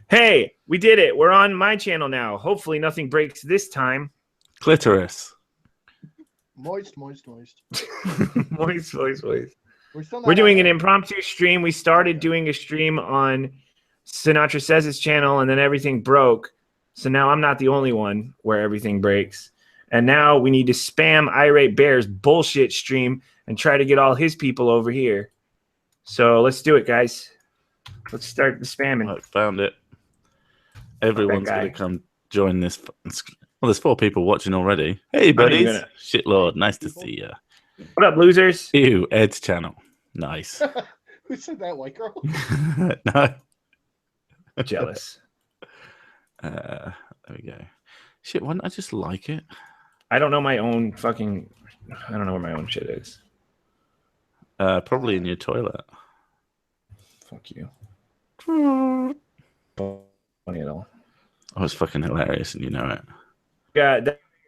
Hey, we did it. We're on my channel now. Hopefully nothing breaks this time. Clitoris. Moist, moist, moist. Voice. We're still not We're doing on an air. impromptu stream. We started doing a stream on Sinatra Says' channel, and then everything broke. So now I'm not the only one where everything breaks. And now we need to spam Irate Bear's bullshit stream and try to get all his people over here. So let's do it, guys. Let's start the spamming. I found it. Everyone's guy. going to come join this. Well, there's 4 people watching already. Hey, even buddies. gonna- Shitlord, nice to see you. What up, losers? Ew, Ed's channel. Nice. Who said that, white girl? No. Jealous. There we go. Shit, why don't I just like it? I don't know my own fucking... I don't know where my own shit is. Probably in your toilet. Fuck you. Funny at all. Oh, it's fucking hilarious, and you know it. Yeah,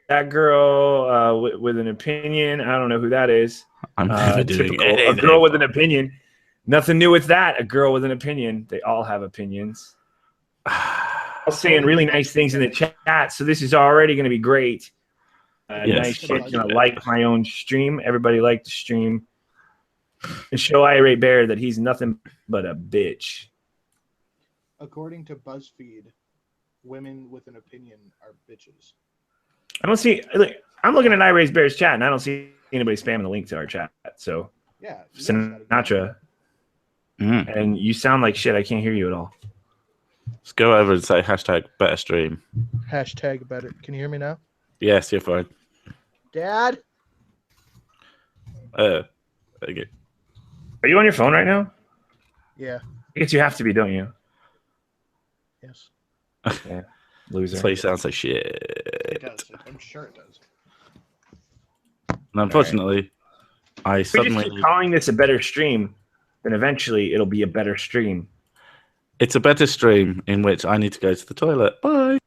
that girl with an opinion. I don't know who that is. I'm never doing Typical. anything. A girl with an opinion. Nothing new with that. A girl with an opinion. They all have opinions. I'm saying really nice things in the chat, so this is already going to be great. Yes. Nice shit. Gonna like my own stream. Everybody like the stream. And show Irate Bear that he's nothing but a bitch. According to BuzzFeed, women with an opinion are bitches. I don't see. Look, I'm looking at Irate Bear's chat, and I don't see anybody spamming the link to our chat. So Yeah. you guys gotta go. Sinatra, and you sound like shit. I can't hear you at all. Let's go over and say hashtag better stream. Hashtag better. Can you hear me now? Yes, you're fine. Dad? There you go. Are you on your phone right now? Yeah. I guess you have to be, don't you? Yes. Yeah, loser. That's why you sound so shit. It does. I'm sure it does. And unfortunately, I If we just suddenly... keep calling this a better stream, then eventually it'll be a better stream. It's a better stream in which I need to go to the toilet. Bye.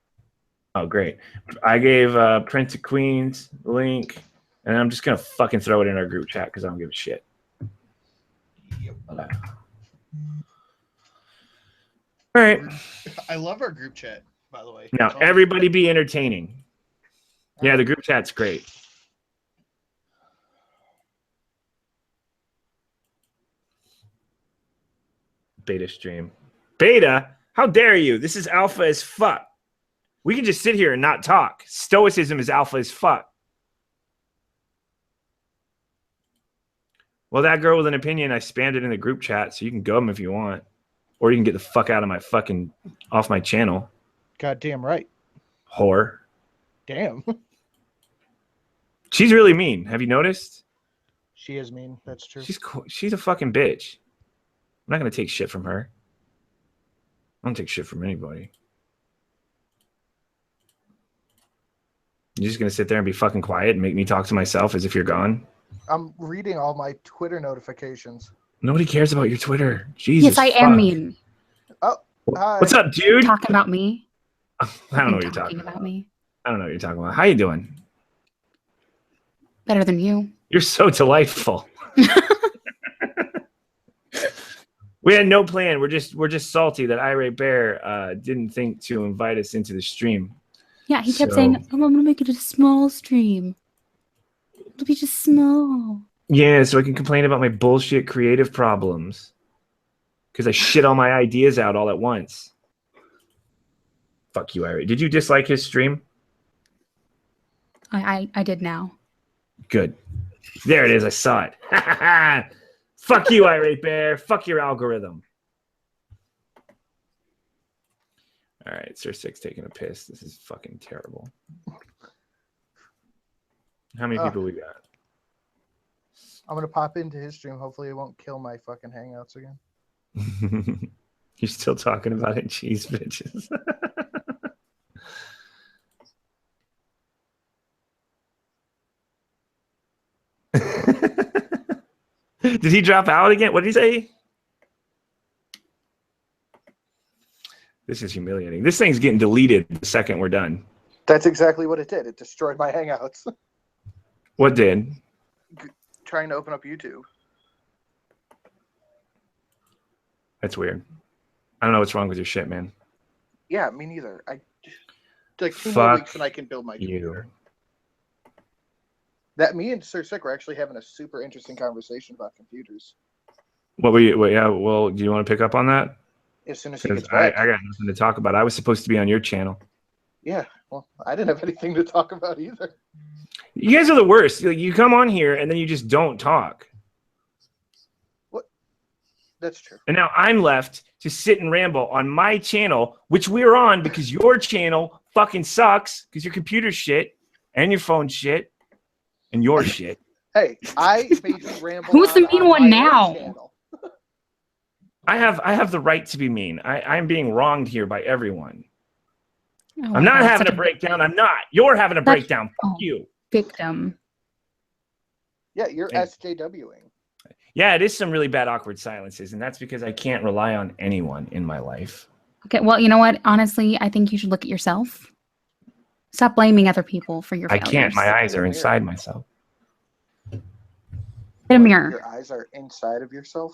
Oh, great. I gave Prince of Queens the link, and I'm just going to fucking throw it in our group chat because I don't give a shit. All right. I love our group chat, by the way. Now, everybody be entertaining. Yeah, the group chat's great. Beta stream. Beta? How dare you? This is alpha as fuck. We can just sit here and not talk. Stoicism is alpha as fuck. Well, that girl with an opinion, I spammed it in the group chat, so you can go them if you want. Or you can get the fuck out of my fucking... off my channel. Goddamn right. Whore. Damn. She's really mean. Have you noticed? She is mean. That's true. She's a fucking bitch. I'm not going to take shit from her. I don't take shit from anybody. You're just going to sit there and be fucking quiet and make me talk to myself as if you're gone? I'm reading all my Twitter notifications. Nobody cares about your Twitter. Jesus. Yes, I am mean. Oh, hi. What's up, dude? Talking about me. I don't know what you're talking about. me. I don't know what you're talking about. How you doing? Better than you. You're so delightful. We had no plan. We're just salty that Irate Bear didn't think to invite us into the stream. Yeah, he kept saying, "Oh, I'm gonna make it a small stream. It'll be just small." Yeah, so I can complain about my bullshit creative problems. Because I shit all my ideas out all at once. Fuck you, Irate. Did you dislike his stream? I did now. Good. There it is. I saw it. Fuck you, Irate Bear. Fuck your algorithm. All right, Sir Six taking a piss. This is fucking terrible. How many people we got? I'm going to pop into his stream. Hopefully it won't kill my fucking Hangouts again. You're still talking about it, cheese bitches. Did he drop out again? What did he say? This is humiliating. This thing's getting deleted the second we're done. That's exactly what it did. It destroyed my Hangouts. What did? Trying to open up YouTube. That's weird. I don't know what's wrong with your shit, man. Yeah, me neither. Like 2 more Fuck weeks and I can build my you. computer. That me and Sir Sick were actually having a super interesting conversation about computers. What were you? Yeah. Well, do you want to pick up on that? As soon as he Because gets back. I got nothing to talk about. I was supposed to be on your channel. Yeah, well, I didn't have anything to talk about either. You guys are the worst. You come on here and then you just don't talk. What? That's true. And now I'm left to sit and ramble on my channel, which we're on because your channel fucking sucks because your computer's shit and your phone's shit and your shit. Hey, I made you ramble. Who's the mean one now? Channel. I have the right to be mean. I'm being wronged here by everyone. Oh, I'm not God, having such a breakdown. I'm not. You're having a breakdown. Fuck oh. you. victim. Yeah, you're SJWing. Yeah, it is some really bad awkward silences, and that's because I can't rely on anyone in my life. Okay, well, you know what? Honestly, I think you should look at yourself. Stop blaming other people for your I failures. can't. My eyes are inside myself. Get a mirror. Your eyes are inside of yourself?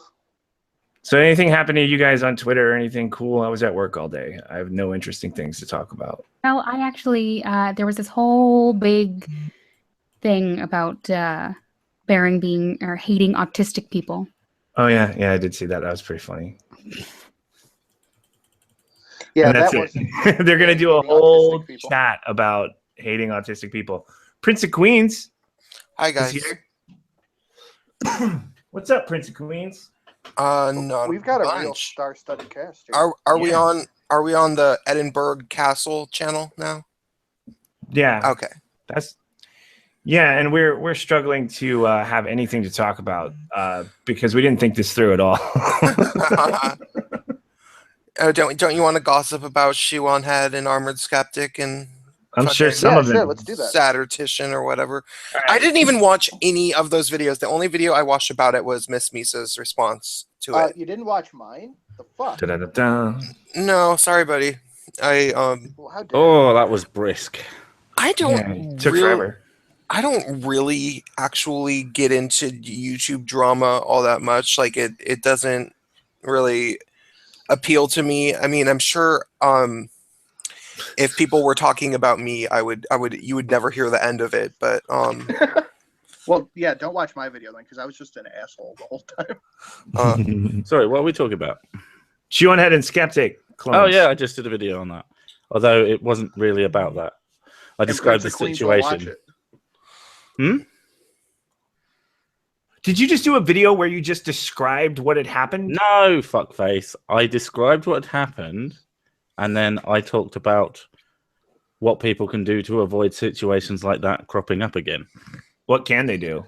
So anything happened to you guys on Twitter or anything cool? I was at work all day. I have no interesting things to talk about. Well, I actually, there was this whole big thing about Baron being or hating autistic people. Oh, yeah. Yeah, I did see that. That was pretty funny. Yeah, And that's that it. wasn't. They're going to do a hating whole autistic people. chat about hating autistic people. Prince of Queens. Hi is guys. here. What's up, Prince of Queens? No, We've got a real bunch. star-studded cast here. Are we Yeah. on the Edinburgh Castle channel now? Yeah. Okay. Yeah, and we're struggling to have anything to talk about because we didn't think this through at all. Don't you want to gossip about Shiwan Head and Armored Skeptic and I'm sure fucking some Yeah, of them. sure, let's do that. Satyrtician or whatever? All I right. didn't even watch any of those videos. The only video I watched about it was Miss Misa's response to it. You didn't watch mine? The fuck? Da-da-da-da. No, sorry, buddy. Well, how dare Oh, that was brisk. I Yeah, don't it took really, forever. I don't really actually get into YouTube drama all that much. Like it doesn't really appeal to me. I mean, I'm sure if people were talking about me, you would never hear the end of it. But Well, yeah, don't watch my video then, because I was just an asshole the whole time. Sorry, what are we talking about? Shiwan Head and Skeptic clones. Oh yeah, I just did a video on that. Although it wasn't really about that. I And described the Prince of Queens won't watch situation. it. Did you just do a video where you just described what had happened? No, fuckface. I described what had happened, and then I talked about what people can do to avoid situations like that cropping up again. What can they do?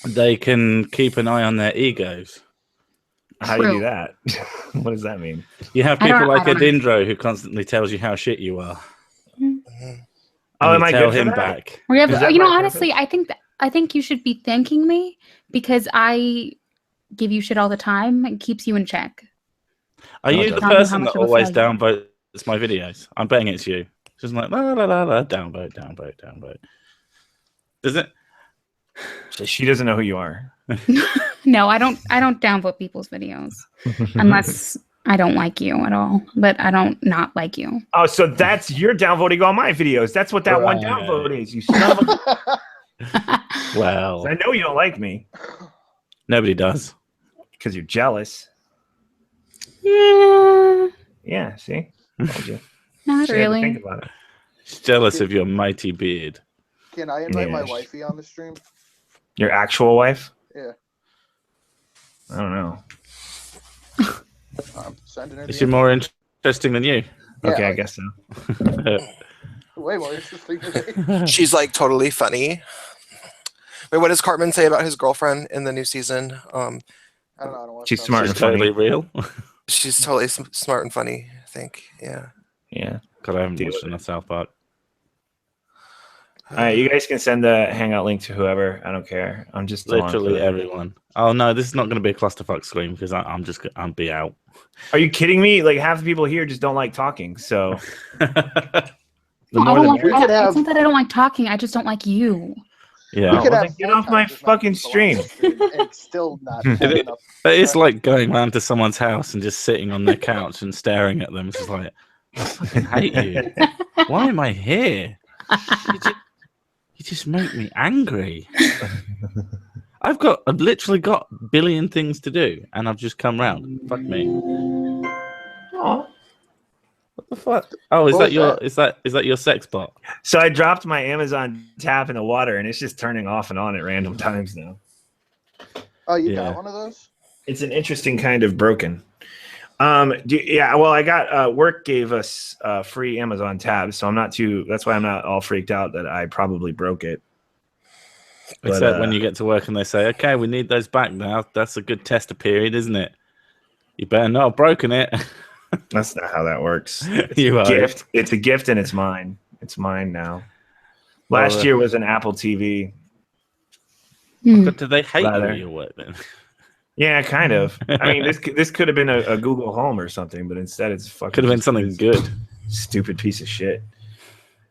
They can keep an eye on their egos. How do you do True. that? What does that mean? You have I don't- people I like don't- Adindro who constantly tells you how shit you are. Oh, am And you I tell good for him that? back. We have, Is that you know, my honestly, I think you should be thanking me because I give you shit all the time. It keeps you in check. Are you Okay. the Tell me how person much that of a always failure. downvotes my videos? I'm betting it's you. Just like la la la la, downvote, downvote, downvote. Does it? She doesn't know who you are. No, I don't downvote people's videos unless I don't like you at all. But I don't not like you. Oh, so that's you're downvoting all my videos. That's what that one Right. downvote is. You son of a. Well, I know you don't like me nobody does. because you're jealous. Yeah, Yeah, see, told you. not She had to really. think about it. She's jealous of your mighty beard. Can I invite my Yes. wifey on the stream? Your actual wife? Yeah. I don't know. Sending her. Is the she more interesting than you? Yeah, Okay, I like, guess so. way more interesting than me. She's like totally funny. Wait, what does Cartman say about his girlfriend in the new season? I don't know. I don't watch She's that. smart She's and funny. totally real. She's totally smart and funny, I think. Yeah. Yeah. God, I haven't Deal watched with enough South Park. All right, you guys can send the hangout link to whoever. I don't care. I'm just along for Literally it. everyone. Oh no, this is not going to be a clusterfuck scream because I'm be out. Are you kidding me? Like half the people here just don't like talking. So the No, I more don't the like, merrier. could have- it's not that I don't like talking. I just don't like you. Yeah, Oh, could well, have then get 4 off my times as many fucking people on stream. the stream and still not have It- enough. but it's like going round to someone's house and just sitting on their couch and staring at them. It's just like, I fucking hate you. Why am I here? You just make me angry. I've literally got a billion things to do, and I've just come round. Fuck me. Aw. What the fuck? Oh, is What that was is that your sex bot? So I dropped my Amazon tap in the water, and it's just turning off and on at random times now. Oh, you Yeah. got one of those? It's an interesting kind of broken. Well, I got work gave us free Amazon tabs, so that's why I'm not all freaked out that I probably broke it. Except when you get to work and they say, "Okay, we need those back now." That's a good tester period, isn't it? You better not have broken it. That's not how that works. It's You a are. gift. It's a gift, and it's mine. It's mine now. Last year was an Apple TV. But do they hate you Rather. at your work then? Yeah, kind of. I mean, this could have been a Google Home or something, but instead it's fucking. Could have been something good. Stupid piece of shit.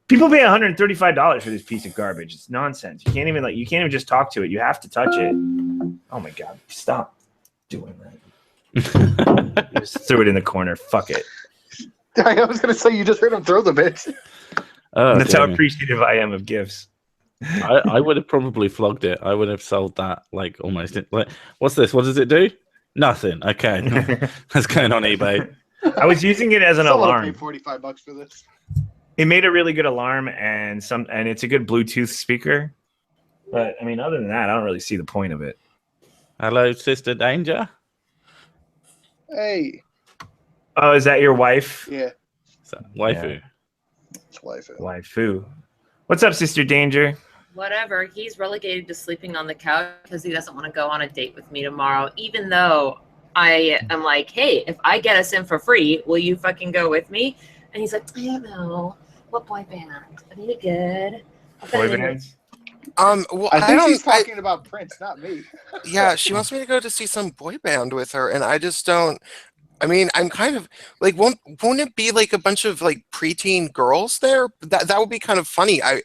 People pay $135 for this piece of garbage. It's nonsense. You can't even just talk to it. You have to touch it. Oh my god! Stop doing that. Just threw it in the corner. Fuck it. I was gonna say you just heard him throw the bitch. Oh, That's how dear me. appreciative I am of gifts. I would have probably flogged it. I would have sold that like almost. Like, what's this? What does it do? Nothing. Okay, that's going on eBay. I was using it as an Someone alarm. paid $45 for this. It made a really good alarm and it's a good Bluetooth speaker. But I mean, other than that, I don't really see the point of it. Hello, Sister Danger. Hey, Oh, is that your wife? yeah, So, waifu. it's waifu. Waifu. What's up, Sister Danger? Whatever. He's relegated to sleeping on the couch because he doesn't want to go on a date with me tomorrow, even though I am like, hey, if I get us in for free, will you fucking go with me? And he's like, I don't know. What boy band? I need it good. Boy bands? Well, I think she's don't. talking about Prince, not me. Yeah, she wants me to go to see some boy band with her, and I just don't. I mean, I'm kind of like, won't it be like a bunch of like preteen girls there? That would be kind of funny. At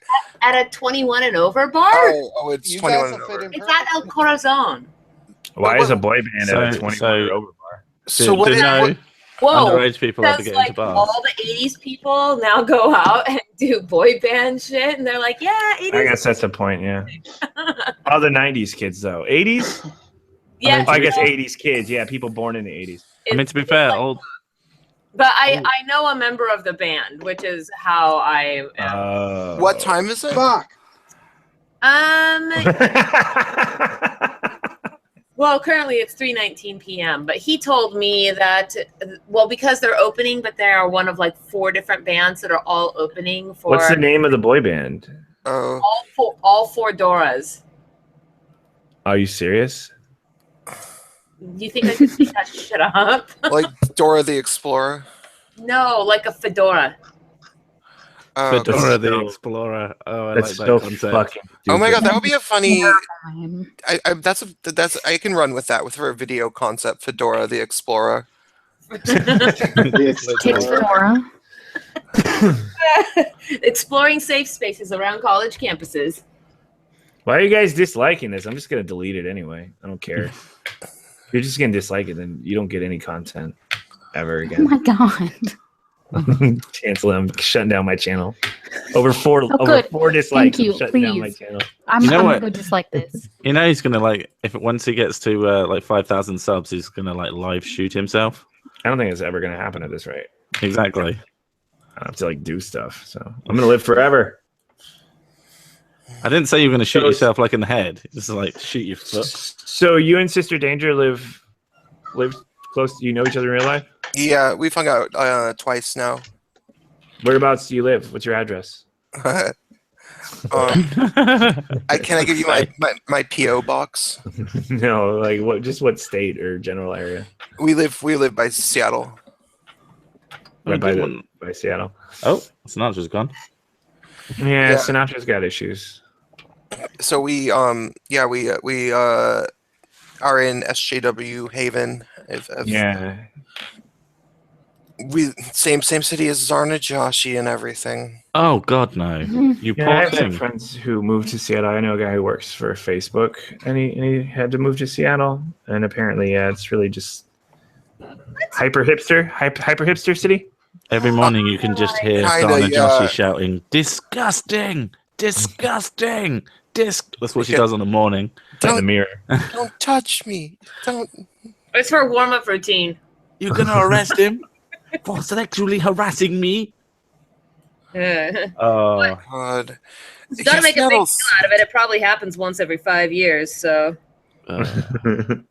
a 21 and over bar? It's You 21 guys and will fit over. in It's at El Corazon. Why is a boy band at a 21 so- or over bar? So what? Whoa. Underage people have to Because get into like bars. all the 80s people now go out and do boy band shit, and they're like, yeah, 80s. I guess that's the point, yeah. All the 90s kids, though. 80s? Yeah, I guess 80s kids. Yeah, people born in the 80s. I mean, to be fair, But I know a member of the band, which is how I am. What time is it? Fuck. Well, currently it's 3:19 p.m. But he told me that, well, because they're opening, but they are one of like 4 different bands that are all opening for. What's the name of the boy band? Oh, all four Doras. Are you serious? Do you think I could make that shit up? like Dora the Explorer. No, like a fedora. Oh, Fedora that's the so- Explorer. Oh, I That's like so that concept. fucking oh my stupid. god, that would be a funny. Time. That's I can run with that with her video concept. Fedora the Explorer. Takes Fedora. Exploring safe spaces around college campuses. Why are you guys disliking this? I'm just gonna delete it anyway. I don't care. If you're just gonna dislike it, then you don't get any content ever Oh again. my god. Cancel it. I'm shutting down my channel. Over four good. dislikes. Thank you. I'm shutting down my Please. channel. I'm, You know I'm what? gonna go just like this. You know, he's gonna like once he gets to like 5,000 subs, he's gonna like live shoot himself. I don't think it's ever gonna happen at this rate. Exactly. I have to like do stuff. So I'm gonna live forever. I didn't say you were gonna shoot So- yourself like in the head. Just like shoot your foot. So you and Sister Danger live close. You know each other in real life. Yeah, we've hung out twice now. Whereabouts do you live? What's your address? Can I give you my PO box? No, like what? Just what state or general area? We live by Seattle. Right by, good one. by Seattle. Oh, Sinatra's gone. Yeah, Yeah. Sinatra's got issues. So we are in SJW Haven. Yeah. We same city as Zarna Joshi and everything. Oh God, no! You Yeah, I poor have some thing. friends who moved to Seattle. I know a guy who works for Facebook, and he had to move to Seattle. And apparently, yeah, it's really just hyper hipster city. Every morning you can just hear Kinda, Donna yeah. Jossie shouting, "Disgusting! Disgusting! That's what she does in the morning. In the mirror. Don't touch me. Don't. It's her warm-up routine. You're gonna arrest him for sexually harassing me? Oh, God. You gotta make a big deal Seattle's- out of it. It probably happens once every 5 years, so I don't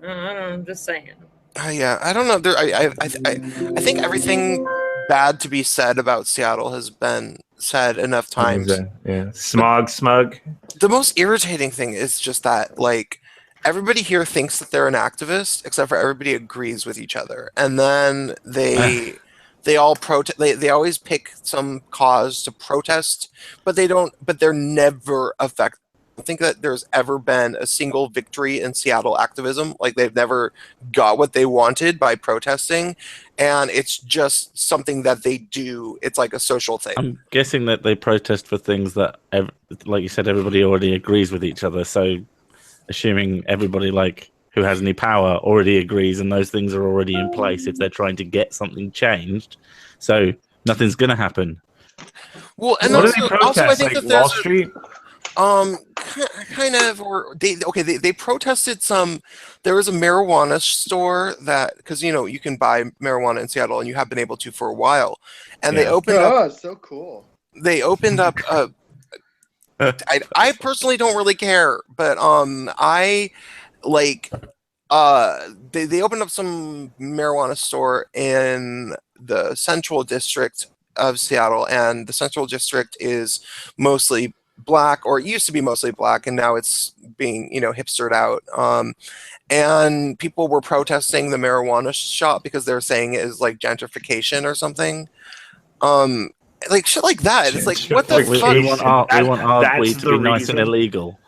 know, I'm just saying. Yeah, I don't know. I think everything bad to be said about Seattle has been said enough times. Yeah. Smug. The most irritating thing is just that, like, everybody here thinks that they're an activist, except for everybody agrees with each other, and then they all protest. They always pick some cause to protest, but they don't. But they're never effective. I think that there's ever been a single victory in Seattle activism. Like, they've never got what they wanted by protesting, and it's just something that they do. It's like a social thing. I'm guessing that they protest for things that, like you said, everybody already agrees with each other. So, assuming everybody like who has any power already agrees, and those things are already in place if they're trying to get something changed, so nothing's going to happen. Well, and What do also, they protest? I think Like that there's Wall Street? kind of, or they protested some. There was a marijuana store that, because you can buy marijuana in Seattle, and you have been able to for a while, and they opened up. Oh, so cool. They opened up. I personally don't really care, but I like. They opened up some marijuana store in the Central District of Seattle, and the Central District is mostly black, or it used to be mostly black, and now it's being hipstered out. And people were protesting the marijuana shop because they're saying it is like gentrification or something. Like shit like that. It's like, what the We fuck? want our That's weed to the be nice and reason. illegal.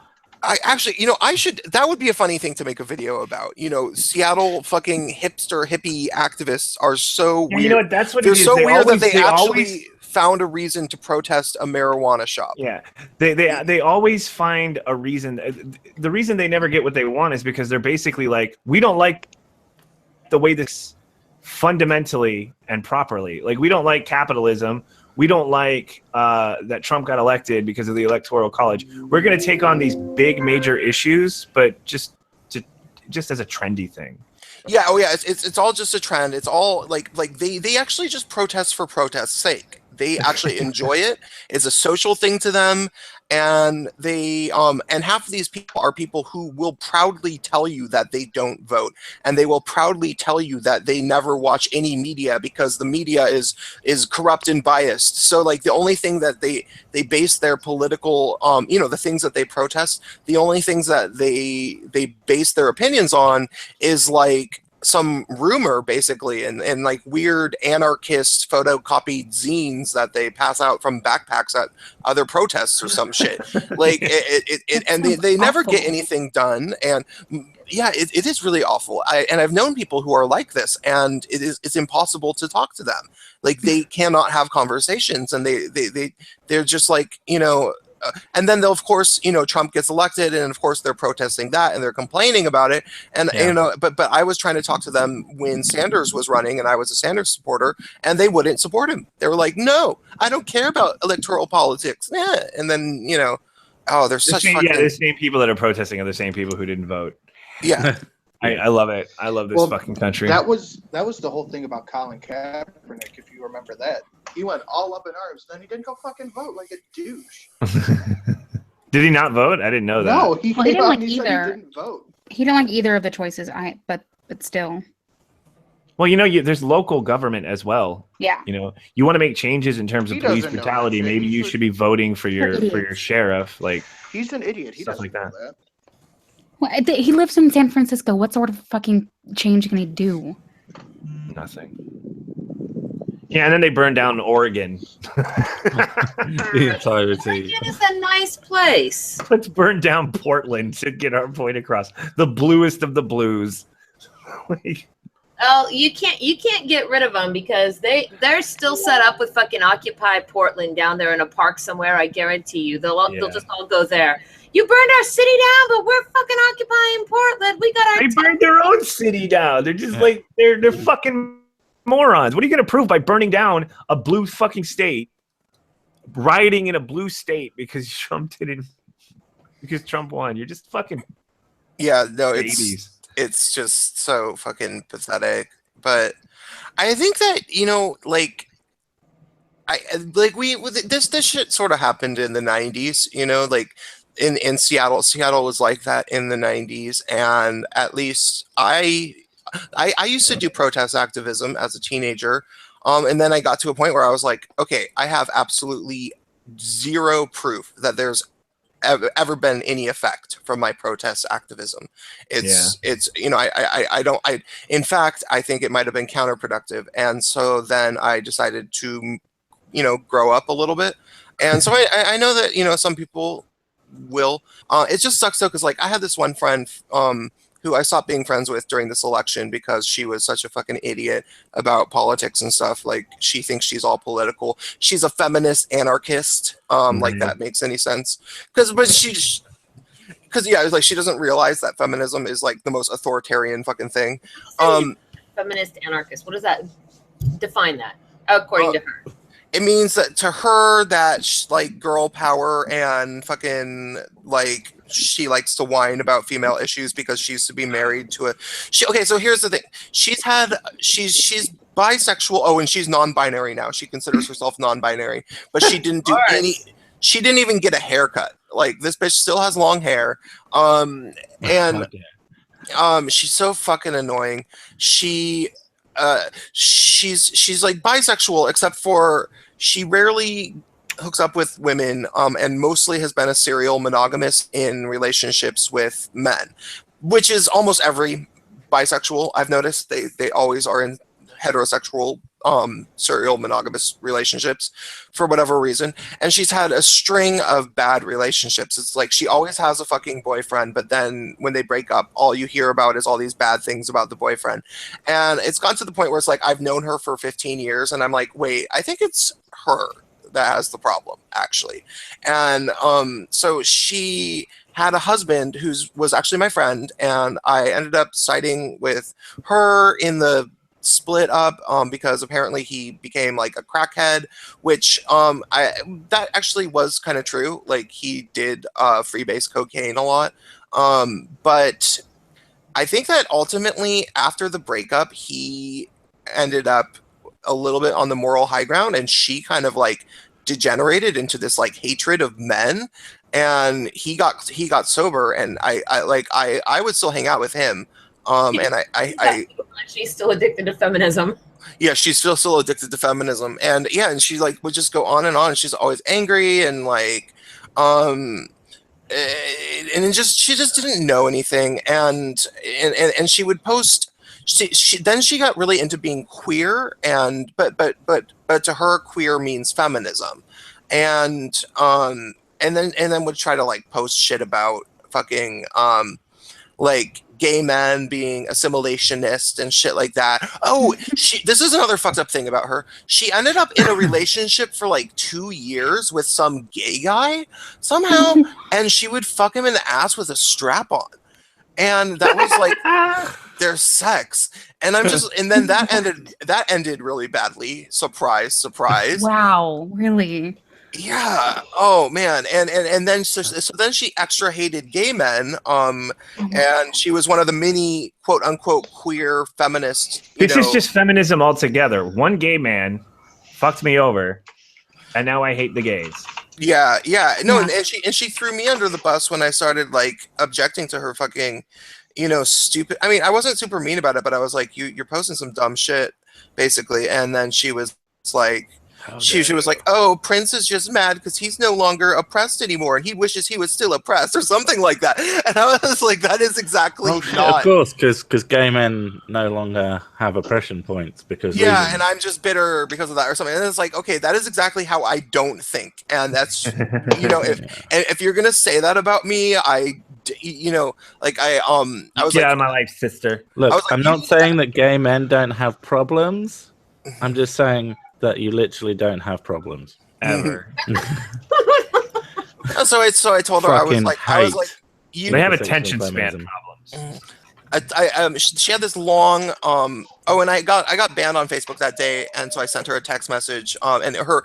I actually, I should. That would be a funny thing to make a video about. Seattle fucking hipster hippie activists are so Yeah, weird. you know what? That's what They're it is. so weird that they actually always found a reason to protest a marijuana shop. Yeah, they always find a reason. The reason they never get what they want is because they're basically like, we don't like the way this fundamentally and properly. Like, we don't like capitalism. We don't like that Trump got elected because of the Electoral College. We're going to take on these big major issues, but just as a trendy thing. Yeah, oh yeah, it's all just a trend. It's all like they actually just protest for protest's sake. They actually enjoy it. It's a social thing to them, and they and half of these people are people who will proudly tell you that they don't vote, and they will proudly tell you that they never watch any media because the media is corrupt and biased. So like the only thing that they base their political the things that they protest, the only things that they base their opinions on is like some rumor basically, and like weird anarchist photocopied zines that they pass out from backpacks at other protests or some shit. Like and they never get anything done. And yeah, it is really awful. I've known people who are like this, and it's impossible to talk to them. Like, they cannot have conversations, and they're just like, and then they'll, of course, Trump gets elected, and of course they're protesting that, and they're complaining about it. And but I was trying to talk to them when Sanders was running, and I was a Sanders supporter, and they wouldn't support him. They were like, "No, I don't care about electoral politics." Yeah. And then oh, they're such fucking... the same people that are protesting are the same people who didn't vote. Yeah. I love it. I love this fucking country. That was the whole thing about Colin Kaepernick, if you remember that. He went all up in arms, then he didn't go fucking vote like a douche. Did he not vote? I didn't know that. No, he didn't like said either. he didn't vote. He didn't like either of the choices. But still. Well, there's local government as well. Yeah. You want to make changes in terms of He police doesn't know brutality. that shit. Maybe you should be voting for your sheriff. Like, He's an idiot. He Stuff doesn't like know that. that. Well, he lives in San Francisco. What sort of fucking change can he do? nothing. Yeah, and then they burned down Oregon. The entirety. Oregon is a nice place. Let's burn down Portland to get our point across. The bluest of the blues. Oh, you can't get rid of them because they're still set up with fucking Occupy Portland down there in a park somewhere. I guarantee you, they'll just all go there. You burned our city down, but we're fucking occupying Portland. We got our. They burned their own city down. They're just like they're fucking morons. What are you going to prove by burning down a blue fucking state, rioting in a blue state because Trump won? You're just fucking No, babies. it's just so fucking pathetic. But I think that, this shit sort of happened in the 90s, like in Seattle. Seattle was like that in the 90s, and at least I used to do protest activism as a teenager, and then I got to a point where I was like, okay, I have absolutely zero proof that there's ever been any effect from my protest activism. It's in fact, I think it might have been counterproductive. And so then I decided to, grow up a little bit. And so I know that, some people will, it just sucks though. Cause like I had this one friend, who I stopped being friends with during this election because she was such a fucking idiot about politics and stuff. Like she thinks she's all political. She's a feminist anarchist. Like that makes any sense. Because it's like she doesn't realize that feminism is like the most authoritarian fucking thing. Feminist anarchist. What does that define that according to her? It means that to her that like girl power and fucking like she likes to whine about female issues because she used to be married to okay, so here's the thing. She's bisexual. Oh, and she's non-binary now. She considers herself non-binary, but she didn't do she didn't even get a haircut. Like this bitch still has long hair. And she's so fucking annoying. She's like bisexual, except for she rarely hooks up with women, and mostly has been a serial monogamist in relationships with men, which is almost every bisexual I've noticed. They always are in heterosexual serial monogamous relationships for whatever reason. And she's had a string of bad relationships. It's like she always has a fucking boyfriend, but then when they break up, all you hear about is all these bad things about the boyfriend. And it's gone to the point where it's like I've known her for 15 years and I'm like, wait, I think it's her that has the problem actually. And so she had a husband who was actually my friend, and I ended up siding with her in the split up because apparently he became like a crackhead, which that actually was kind of true. Like he did freebase cocaine a lot, but I think that ultimately after the breakup he ended up a little bit on the moral high ground, and she kind of like degenerated into this like hatred of men, and he got sober, and I would still hang out with him. And she's still addicted to feminism. Yeah, she's still addicted to feminism, and and she like would just go on, and she's always angry, and like, and she just didn't know anything, and she would post. She got really into being queer, and but to her queer means feminism, and then would try to like post shit about fucking like gay men being assimilationist and shit like that. Oh, this is another fucked up thing about her. She ended up in a relationship for like 2 years with some gay guy somehow, and she would fuck him in the ass with a strap on. And that was like their sex. And I'm just, and then that ended really badly. Surprise, surprise. Wow, really? Yeah. Oh man. And then so then she extra hated gay men. And she was one of the many quote unquote queer feminists. This is just feminism altogether. One gay man fucked me over, and now I hate the gays. Yeah. No, and she threw me under the bus when I started like objecting to her fucking, stupid. I mean, I wasn't super mean about it, but I was like, you're posting some dumb shit, basically. And then she was like, she was like, oh, Prince is just mad because he's no longer oppressed anymore, and he wishes he was still oppressed, or something like that. And I was like, that is exactly not. Of course, because gay men no longer have oppression points because and I'm just bitter because of that, or something. And it's like, okay, that is exactly how I don't think, and that's if you're gonna say that about me, I was get out of my life, sister. Look, I'm not saying that gay men don't have problems. I'm just saying that you literally don't have problems ever. So I told her, I was like, they have attention span problems. she had this long and I got banned on Facebook that day, and so I sent her a text message, and her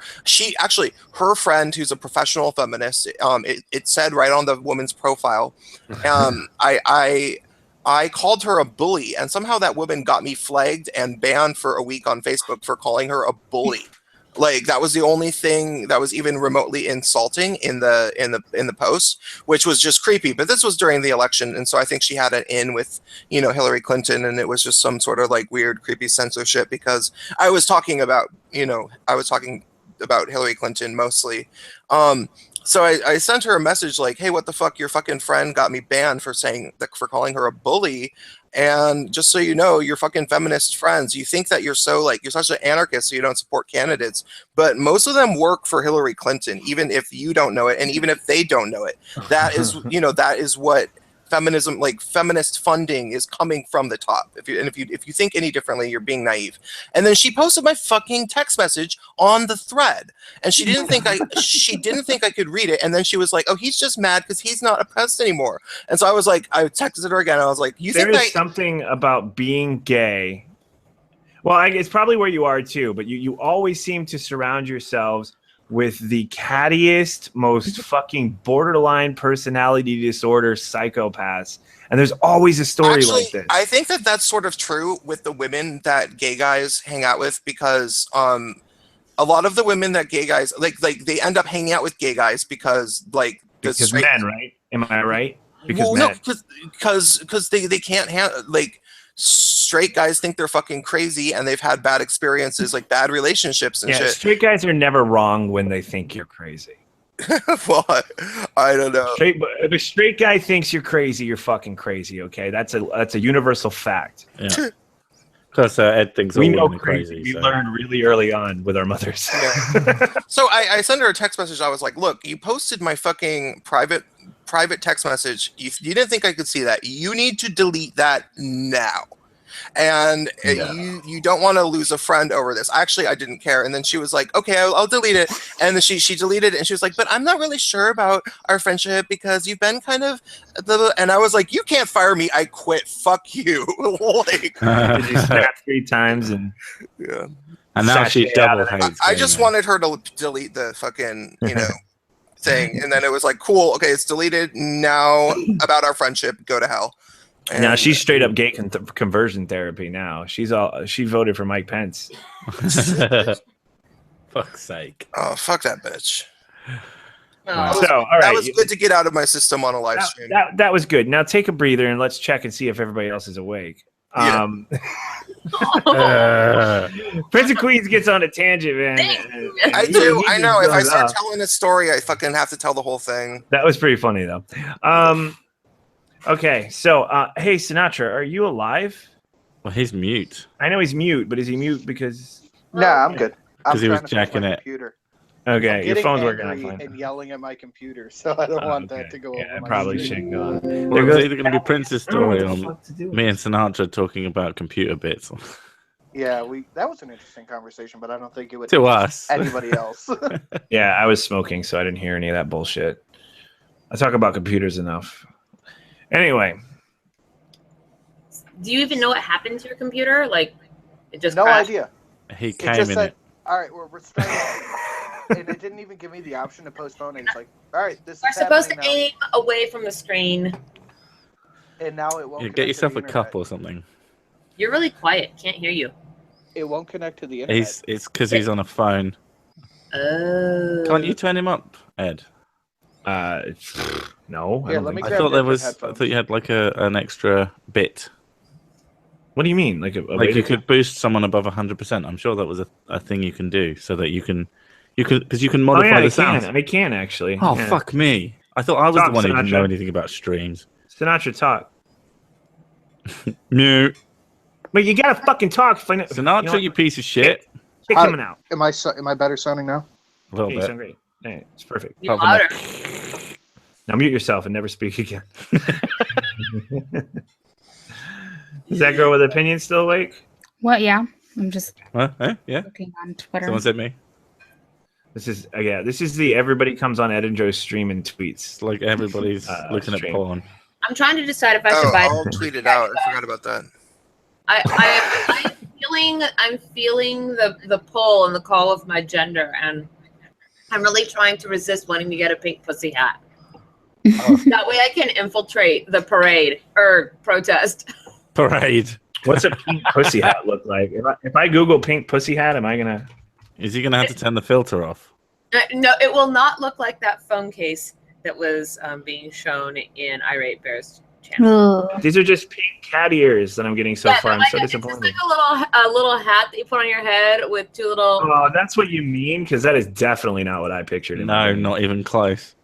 friend, who's a professional feminist, it said right on the woman's profile, I called her a bully, and somehow that woman got me flagged and banned for a week on Facebook for calling her a bully. Like, that was the only thing that was even remotely insulting in the post, which was just creepy. But this was during the election, and so I think she had an in with, Hillary Clinton, and it was just some sort of like weird, creepy censorship, because I was talking about Hillary Clinton mostly. So I sent her a message like, hey, what the fuck? Your fucking friend got me banned for calling her a bully. And just so you know, your fucking feminist friends, you think that you're such an anarchist, so you don't support candidates. But most of them work for Hillary Clinton, even if you don't know it. And even if they don't know it, that is, that is what feminism, like feminist funding, is coming from the top. If you think any differently, you're being naive. And then she posted my fucking text message on the thread, and she didn't think I could read it. And then she was like, "Oh, he's just mad because he's not oppressed anymore." And so I was like, I texted her again. I was like, There's something about being gay. Well, it's probably where you are too, but you always seem to surround yourselves with the cattiest, most fucking borderline personality disorder psychopaths. And there's always a story like this. I think that that's sort of true with the women that gay guys hang out with, because a lot of the women that gay guys, like they end up hanging out with gay guys because men, right? Am I right? Because they can't handle, like, straight guys think they're fucking crazy, and they've had bad experiences, like bad relationships and shit. Straight guys are never wrong when they think you're crazy. Well, I don't know. If a straight guy thinks you're crazy, you're fucking crazy. Okay, that's a universal fact. Yeah. Because Ed thinks we know crazy. We learned really early on with our mothers. Yeah. So I sent her a text message. I was like, "Look, you posted my fucking private text message. You didn't think I could see that. You need to delete that now. And you don't want to lose a friend over this." Actually, I didn't care. And then she was like, "Okay, I'll delete it." And then she deleted it, and she was like, "But I'm not really sure about our friendship because you've been kind of..." And I was like, "You can't fire me. I quit. Fuck you." Like, did you snap 3 times and yeah. And now she double hates. I just wanted her to delete the fucking thing, and then it was like, cool, okay, it's deleted. Now about our friendship, go to hell. And now she's straight up gay conversion therapy. Now she voted for Mike Pence. Fuck's sake! Oh, fuck that bitch. Oh. So, all right, that was good to get out of my system on a live stream. That was good. Now take a breather and let's check and see if everybody else is awake. Yeah. Prince of Queens gets on a tangent, man. I do. I know. If I start telling a story, I fucking have to tell the whole thing. That was pretty funny, though. Okay, so hey, Sinatra, are you alive? Well, he's mute. I know he's mute, but is he mute because? No, I'm good. Because he was jacking it. Computer. Okay, your phone's working on fine. And yelling at my computer, so I don't want that to go over. Yeah, my probably screen. shouldn't go on. Well, it's either going to be Prince's story or me and Sinatra talking about computer bits. Yeah, that was an interesting conversation, but I don't think it would to us anybody else. Yeah, I was smoking, so I didn't hear any of that bullshit. I talk about computers enough. Anyway, Do you even know what happened to your computer? Like, it just no crashed? idea. He came It just in said, it. "All right, we're starting." And it didn't even give me the option to postpone it. It's like, "All right, this is You're supposed to happening aim away from the screen. now." And now it won't. Yeah, connect get to yourself the a cup internet. or something. You're really quiet. Can't hear you. It won't connect to the internet. It's because he's on a phone. Oh. Can't you turn him up, Ed? no. Here, let me I grab thought there different was. I headphones. thought you had like an extra bit. What do you mean? Like Like you could boost someone above 100%. I'm sure that was a thing you can do, so that you can because you can modify the sound. I can actually. Oh Yeah. fuck me! I thought I was Talk, the one who didn't Sinatra. know anything about streams. Sinatra, talk. Mute. But you gotta fucking talk. Sinatra, you piece of shit. Kick him out. Am I better sounding now? A little Okay, you bit. sound great. Hey, it's perfect. You're Probably louder. Now mute yourself and never speak again. Is that girl with opinions still awake? What? Yeah, I'm just Huh? Yeah. looking on Twitter. Someone said me. This is the everybody comes on Ed and Joe's stream and tweets. It's like everybody's looking stream. at porn. I'm trying to decide if I should buy. I'll tweet it out. I forgot about that. I'm feeling the pull and the call of my gender, and I'm really trying to resist wanting to get a pink pussy hat. That way I can infiltrate the parade or protest. Parade. What's a pink pussy hat look like? If I Google pink pussy hat, am I gonna? Is he gonna have to turn the filter off? No, it will not look like that phone case that was being shown in Irate Bear's channel. Ugh. These are just pink cat ears that I'm getting so far. I'm so disappointed. It's just like a little hat that you put on your head with two little. Oh, that's what you mean? Because that is definitely not what I pictured. No, not even close.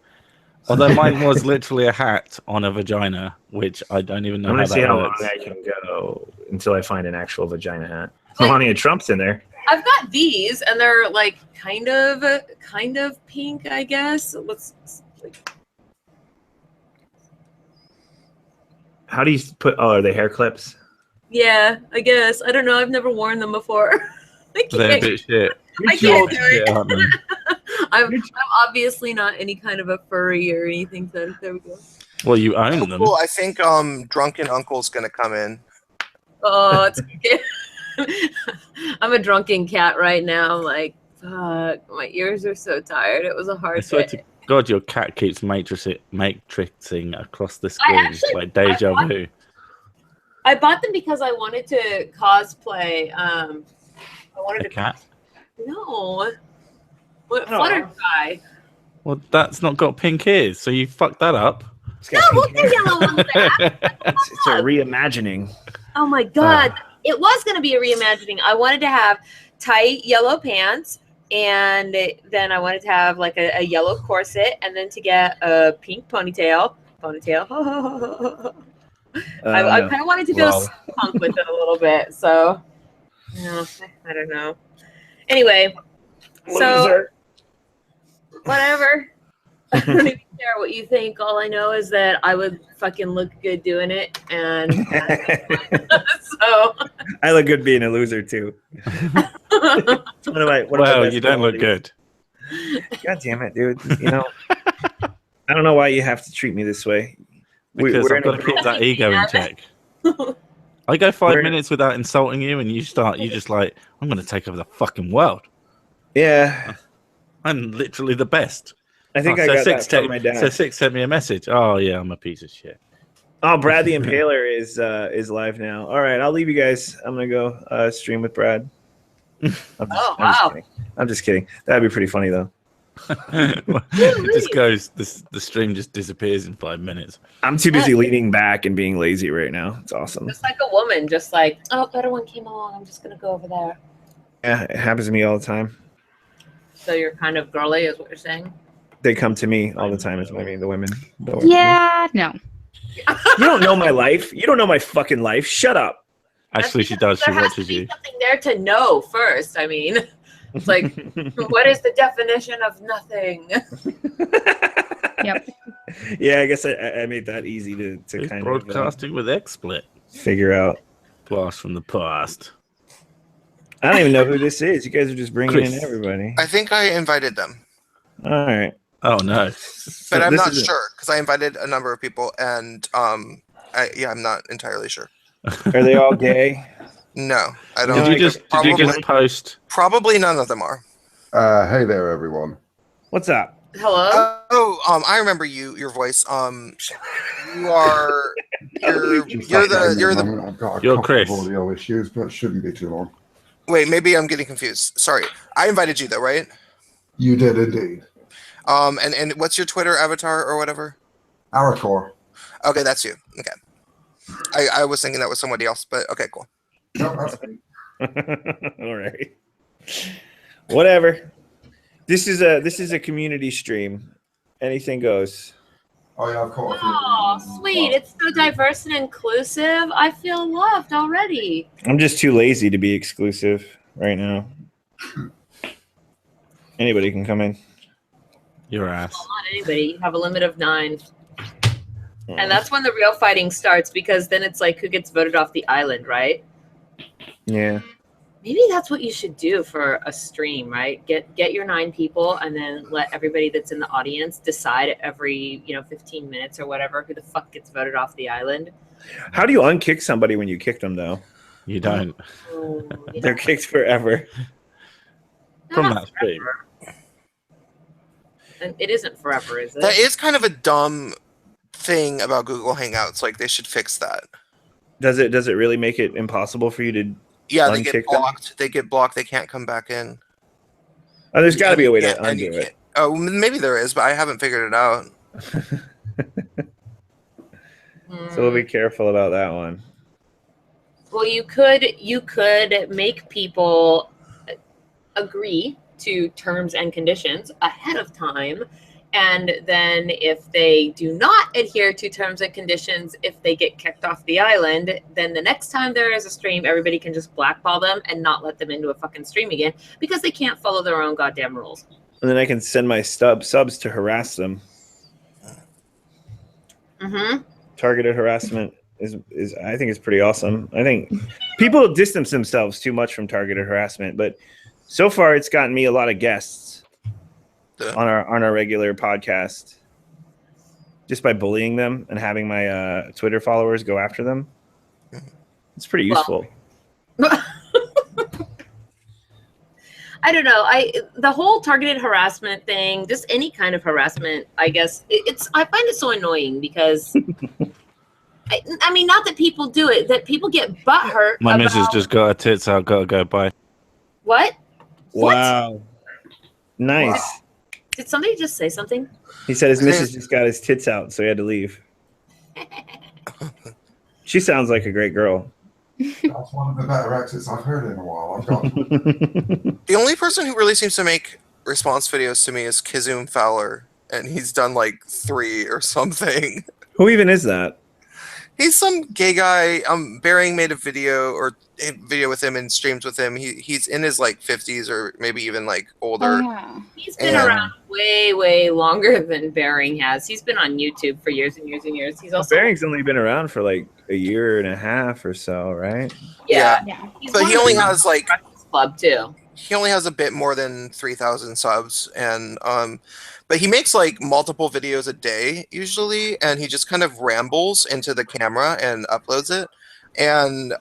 Although mine was literally a hat on a vagina, which I don't even know I'm how gonna see that how long works. I can go until I find an actual vagina hat. Melania Trump's in there. I've got these, and they're like kind of pink, I guess. How do you put? Oh, are they hair clips? Yeah, I guess. I don't know. I've never worn them before. They're a bit shit. I can't do it. Shit, aren't they? I'm obviously not any kind of a furry or anything. So there we go. Well, you own them. Cool. I think Drunken Uncle's gonna come in. Oh, it's okay. I'm a drunken cat right now. I'm like, fuck, my ears are so tired. It was a I hard swear day. to God, your cat keeps matrixing across the screen like deja vu. I bought them because I wanted to cosplay. I wanted A to. cat? No. What Flutterby? Well, that's not got pink ears, so you fucked that up. No, look at yellow ones there. It's a reimagining. Oh my god. It was going to be a reimagining. I wanted to have tight yellow pants, and then I wanted to have like a yellow corset, and then to get a pink ponytail. I kind of wanted to go punk with it a little bit. So, I don't know. Anyway, so whatever. I don't even care what you think. All I know is that I would fucking look good doing it, and so I look good being a loser too. Well, you don't look good. God damn it, dude! You know, I don't know why you have to treat me this way. Because We're I've got to keep that ego in check. I go 5 minutes without insulting you, and you just like, I'm going to take over the fucking world. Yeah, I'm literally the best. I think I got that from my dad. So Six sent me a message. Oh yeah, I'm a piece of shit. Oh, Brad the Impaler is live now. All right, I'll leave you guys. I'm gonna go stream with Brad. I'm just kidding. That'd be pretty funny though. It just goes. The stream just disappears in 5 minutes. I'm too busy leaning back and being lazy right now. It's awesome. just like a woman, just like, oh, better one came along. I'm just gonna go over there. Yeah, it happens to me all the time. So you're kind of girly, is what you're saying? They come to me all the time. Is what I mean. The women. Yeah, no. You don't know my life. You don't know my fucking life. Shut up. Actually, she does. She watches you. Something there to know first. I mean, it's like, what is the definition of nothing? Yep. Yeah, I guess I made that easy to kind broadcasting with XSplit. Figure out. Blast from the past. I don't even know who this is. You guys are just bringing in everybody. I think I invited them, All right. Oh no. but I'm not sure because I invited a number of people, and I'm not entirely sure. Are they all gay? No, I don't. Did you just post? Probably none of them are. Hey there, everyone. What's up? Hello? I remember you. Your voice. You are. You're the. I've got a You're couple Chris. of audio issues, but it shouldn't be too long. Wait, maybe I'm getting confused. Sorry, I invited you though, right? You did indeed. And what's your Twitter avatar or whatever? Arator. Okay, that's you. Okay. I was thinking that was somebody else, but okay, cool. No, that's me. All right. Whatever. This is a community stream. Anything goes. Oh yeah, I've caught a few. Oh, sweet. It's so diverse and inclusive. I feel loved already. I'm just too lazy to be exclusive right now. Anybody can come in. Your ass. Well, not anybody. You have a limit of 9. And that's when the real fighting starts, because then it's like who gets voted off the island, right? Yeah. Maybe that's what you should do for a stream, right? Get your 9 people and then let everybody that's in the audience decide every 15 minutes or whatever who the fuck gets voted off the island. How do you unkick somebody when you kicked them though? You don't. Oh, They're kicked forever. From not that stream. forever. And it isn't forever, is it? That is kind of a dumb thing about Google Hangouts. Like, they should fix that. Does it really make it impossible for you to? Yeah, they Unkick get them? blocked. They get blocked. They can't come back in. Oh, there's got to be a way Yeah, to and you undo it. can't- Oh, maybe there is, but I haven't figured it out. So we'll be careful about that one. Well, you could make people agree to terms and conditions ahead of time, and then if they do not adhere to terms and conditions, if they get kicked off the island, then the next time there is a stream, everybody can just blackball them and not let them into a fucking stream again because they can't follow their own goddamn rules. And then I can send my subs to harass them. Mm-hmm. Targeted harassment is I think is pretty awesome. I think people distance themselves too much from targeted harassment, but so far it's gotten me a lot of guests on our regular podcast just by bullying them and having my Twitter followers go after them. It's pretty useful. I don't know. The whole targeted harassment thing, just any kind of harassment, I guess I find it so annoying because I mean, not that people do it, that people get butthurt. My missus just got her tits out. Gotta go. Bye. What? Wow. Nice. Wow. Did somebody just say something? He said his missus just got his tits out, so he had to leave. She sounds like a great girl. That's one of the better exits I've heard in a while. I've got The only person who really seems to make response videos to me is Kizum Fowler, and he's done like 3 or something. Who even is that? He's some gay guy. Bering made a video with him and streams with him. He's in his like 50s or maybe even like older. Oh, yeah. He's been around way, way longer than Bering has. He's been on YouTube for years and years and years. He's also Bering's only been around for like a year and a half or so, right? yeah. Yeah. But he only has like club too. he only has a bit more than 3,000 subs, and but he makes like multiple videos a day usually, and he just kind of rambles into the camera and uploads it, and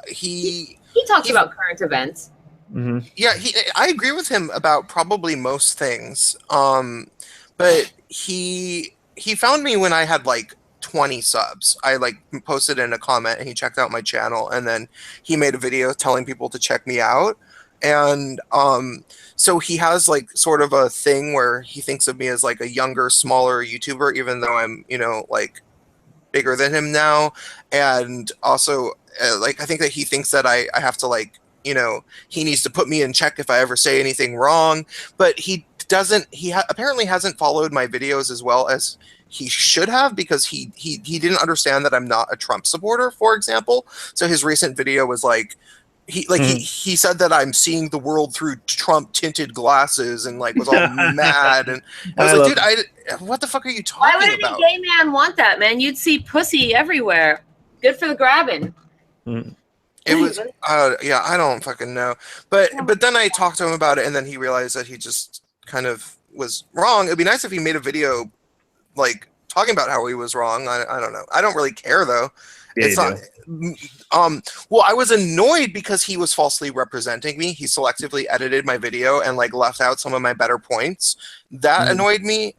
he talks about current events. Mm-hmm. Yeah, I agree with him about probably most things. But he found me when I had like 20 subs. I like posted in a comment and he checked out my channel, and then he made a video telling people to check me out. And so he has like sort of a thing where he thinks of me as like a younger, smaller YouTuber, even though I'm, like bigger than him now. And also like I think that he thinks that I have to like, he needs to put me in check if I ever say anything wrong, but he doesn't. He apparently hasn't followed my videos as well as he should have, because he didn't understand that I'm not a Trump supporter, for example. So his recent video was like, he said that I'm seeing the world through Trump tinted glasses and like was all mad, and I was like, dude, what the fuck are you talking about? Why would any gay man want that, man? You'd see pussy everywhere. Good for the grabbing. It was, yeah, I don't fucking know. But then I talked to him about it, and then he realized that he just kind of was wrong. It'd be nice if he made a video, like, talking about how he was wrong. I don't know. I don't really care, though. Yeah, it's not. Well, I was annoyed because he was falsely representing me. He selectively edited my video and, like, left out some of my better points. That annoyed me.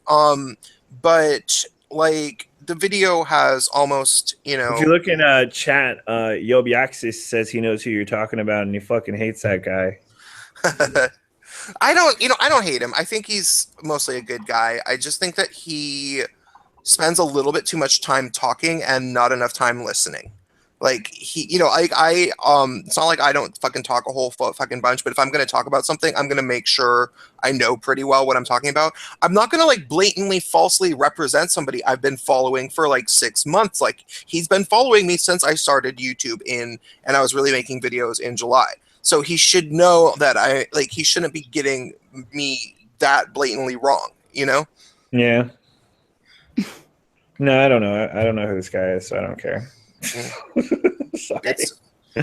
But, like, the video has almost, If you look in chat, Yobiaxis says he knows who you're talking about, and he fucking hates that guy. I don't hate him. I think he's mostly a good guy. I just think that he spends a little bit too much time talking and not enough time listening. Like it's not like I don't fucking talk a whole fucking bunch, but if I'm going to talk about something, I'm going to make sure I know pretty well what I'm talking about. I'm not going to like blatantly falsely represent somebody I've been following for like 6 months. Like, he's been following me since I started YouTube and I was really making videos in July. So he should know that he shouldn't be getting me that blatantly wrong, Yeah. No, I don't know. I don't know who this guy is, so I don't care. Sorry.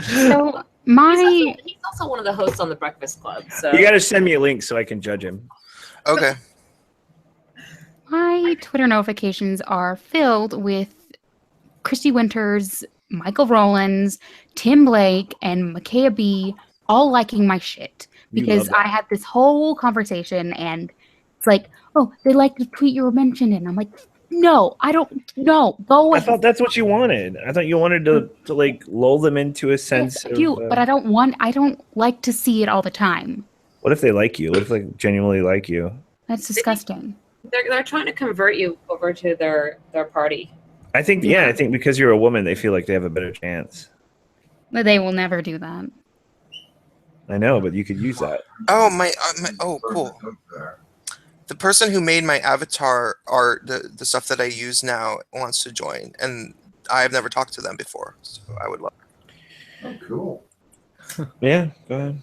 So He's also one of the hosts on the Breakfast Club. So You got to send me a link so I can judge him. Okay. my Twitter notifications are filled with Christy Winters, Michael Rowlands, Tim Blake, and Micaiah B. all liking my shit You because love that. I had this whole conversation and it's like, oh, they like the tweet you were mentioned in. I'm like, no, I don't. No, go away. I thought that's what you wanted. I thought you wanted to like lull them into a sense Yes, I of. do, but I don't like to see it all the time. What if they like you? What if they genuinely like you? That's disgusting. they're trying to convert you over to their party. I think, Yeah. I think because you're a woman, they feel like they have a better chance. But they will never do that. I know, but you could use that. Oh oh cool. The person who made my avatar art, the stuff that I use now, wants to join, and I've never talked to them before, so I would love. Oh, cool. Yeah, go ahead.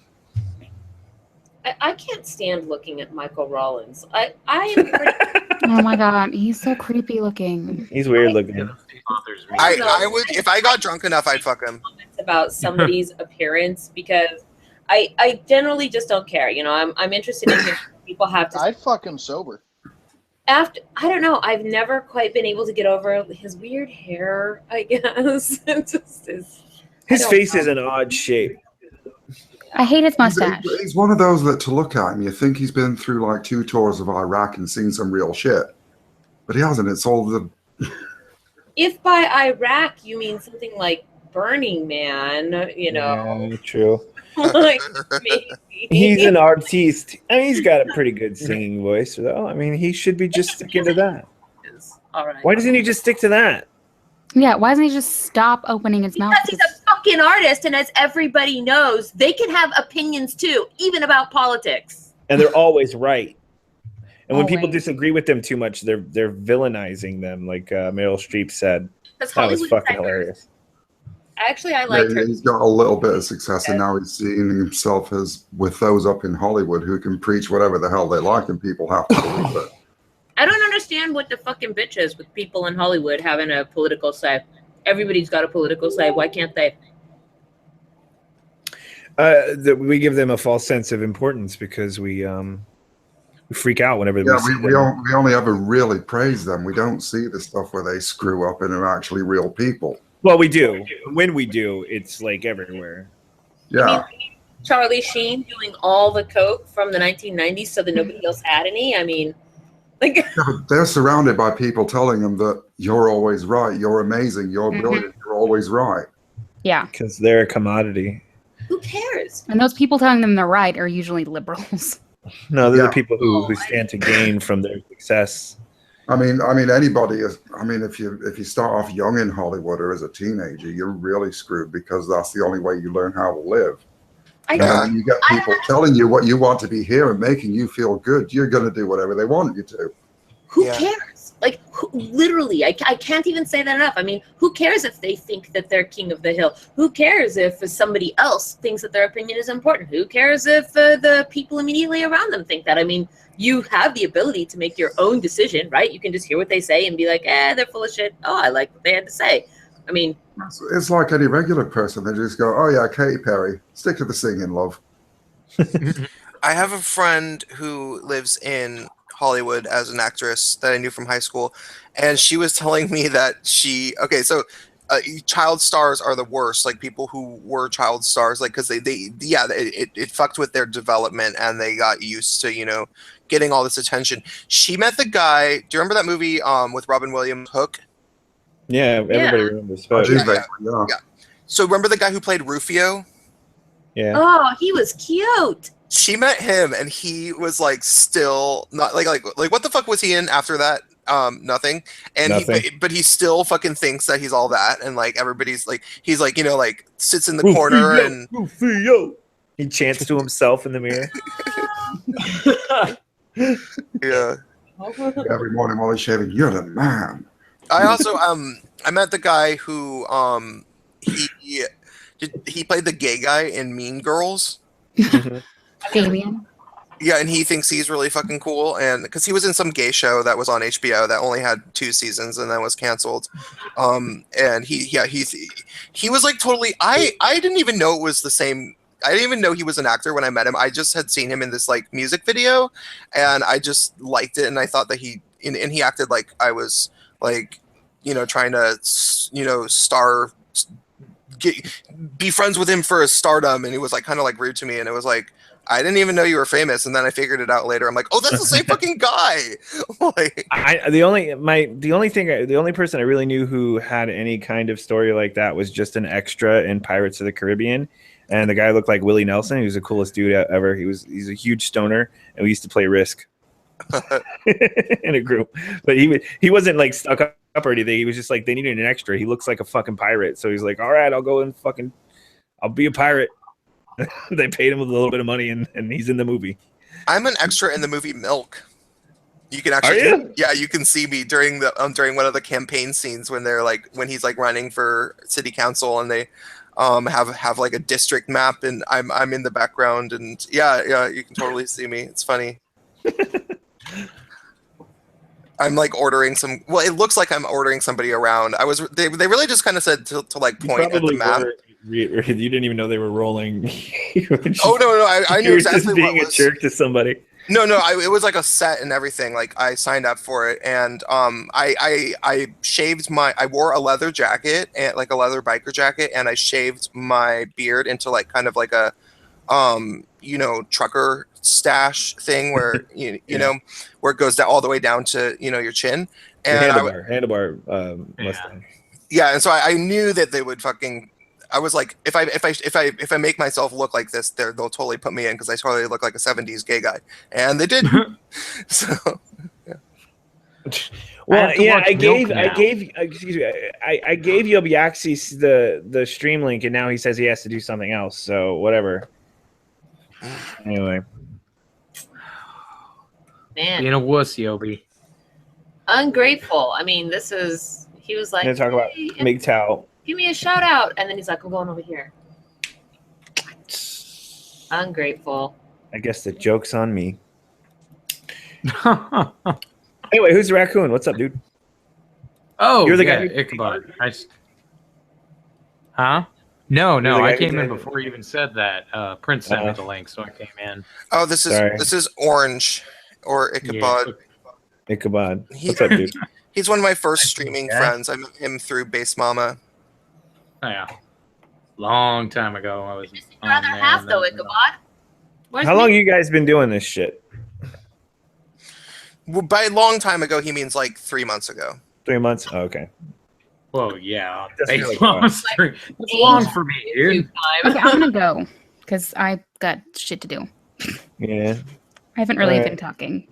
I can't stand looking at Michael Rollins. I am pretty Oh my god, he's so creepy looking. He's weird looking. Bothers me. I would, if I got drunk enough, I'd fuck him. about somebody's appearance because I generally just don't care. You know, I'm interested in hearing what people have to say. I'd fuck him sober. After I don't know, I've never quite been able to get over his weird hair. I guess it just is. His face is an odd shape. I hate his mustache. He's one of those that to look at him, you think he's been through like 2 tours of Iraq and seen some real shit. But he hasn't. It's all the... If by Iraq you mean something like Burning Man, you know, Yeah, true. like maybe. He's an artiste. I mean, he's got a pretty good singing voice, though. I mean, he should be just sticking to that. All right. Why doesn't he just stick to that? Yeah, why doesn't he just stop opening his mouth? Because he's a fucking artist, and as everybody knows, they can have opinions too, even about politics. And they're always right. And when people Always. disagree with them too much, they're villainizing them, like Meryl Streep said. That's That was Hollywood fucking diverse. hilarious. Actually, I liked her. He's got a little bit of success, and now he's seeing himself as with those up in Hollywood who can preach whatever the hell they like, and people have to believe it. I don't understand what the fucking bitch is with people in Hollywood having a political say. Everybody's got a political say. Why can't they? That we give them a false sense of importance because we freak out whenever Yeah, we see we them. only ever really praise them. We don't see the stuff where they screw up and are actually real people. Well, we do. When we do, it's like everywhere. Yeah. I mean, Charlie Sheen doing all the coke from the 1990s so that nobody else had any. I mean, like, Yeah, but they're surrounded by people telling them that you're always right, you're amazing, you're brilliant, you're always right. Yeah, Because they're a commodity. who cares? and those people telling them they're right are usually liberals. No, they're Yeah. the people who stand to gain from their success. I mean, anybody is. I mean, if you start off young in Hollywood or as a teenager, you're really screwed because that's the only way you learn how to live. I And don't. when you get people telling you what you want to be here and making you feel good, you're going to do whatever they want you to. Who Yeah. cares? Like, literally, I can't even say that enough. I mean, who cares if they think that they're king of the hill? Who cares if somebody else thinks that their opinion is important? Who cares if the people immediately around them think that? I mean, you have the ability to make your own decision, right? You can just hear what they say and be like, they're full of shit. Oh, I like what they had to say. I mean, It's like any regular person. They just go, "Oh yeah, Katy Perry, stick to the singing, love." I have a friend who lives in Hollywood as an actress that I knew from high school, and she was telling me that child stars are the worst. Like people who were child stars, like because it fucked with their development and they got used to getting all this attention. She met the guy. Do you remember that movie with Robin Williams, Hook? Yeah, everybody remembers. Hook. Yeah. So remember the guy who played Rufio? Yeah. oh, he was cute. She met him and he was like still not like what the fuck was he in after that? Nothing. And Nothing. but he still fucking thinks that he's all that, and like everybody's like he's like like sits in the corner and Rufio. He chants to himself in the mirror. yeah. Every morning while he's shaving, you're the man. I also I met the guy who he played the gay guy in Mean Girls. Damien. Yeah, and he thinks he's really fucking cool, and because he was in some gay show that was on HBO that only had 2 seasons and then was canceled. And he was like totally. I didn't even know it was the same. I didn't even know he was an actor when I met him. I just had seen him in this like music video, and I just liked it, and I thought that and he acted like I was like, trying to, be friends with him for his stardom, and he was like kind of like rude to me, and it was like, I didn't even know you were famous, and then I figured it out later. I'm like, oh, that's the same fucking guy. Like, the only person I really knew who had any kind of story like that was just an extra in Pirates of the Caribbean, and the guy looked like Willie Nelson. He was the coolest dude ever. He's a huge stoner, and we used to play Risk in a group. But he wasn't like stuck up or anything. He was just like, they needed an extra. He looks like a fucking pirate, so he's like, all right, I'll go and I'll be a pirate. They paid him with a little bit of money, and he's in the movie. I'm an extra in the movie Milk. You can Are you? Yeah, you can see me during one of the campaign scenes when he's like running for city council, and they have like a district map, and I'm in the background, and yeah, you can totally see me. It's funny. I'm like ordering it looks like I'm ordering somebody around. They really just kind of said to like point at the map. You didn't even know they were rolling. Oh no! I knew exactly just being a jerk to somebody. No, it was like a set and everything. Like I signed up for it, and I shaved I wore a leather jacket and like a leather biker jacket, and I shaved my beard into like kind of like a trucker stash thing where you know where it goes down all the way down to your chin, and handlebar mustache. Yeah, and so I knew that they would fucking. I was like, if I make myself look like this, they'll totally put me in because I totally look like a 70s gay guy, and they did. So, yeah. Well, yeah, I gave Yobiaxis the stream link, and now he says he has to do something else. So whatever. Anyway, Man, being a wuss, Yobi. Ungrateful. I mean, he was like, I'm gonna talk about MGTOW. Give me a shout out, and then he's like, I'm going over here. Ungrateful. I guess the joke's on me. Anyway, who's the raccoon? What's up, dude? Oh, you're the yeah, guy. Ichabod. Huh? No, I came in before you even said that. Prince sent me the link, so I came in. Oh, this is Orange or Ichabod. Yeah. Ichabod. What's up, dude? He's one of my first streaming friends. I met him through Base Mama. Oh, yeah. Long time ago. I was the other half, though, Ichabod. How long you guys been doing this shit? Well, by a long time ago, he means like 3 months ago. 3 months? Oh, okay. Whoa, yeah. That's long for me, dude. Okay, I'm gonna go because I got shit to do. Yeah. I haven't really been talking.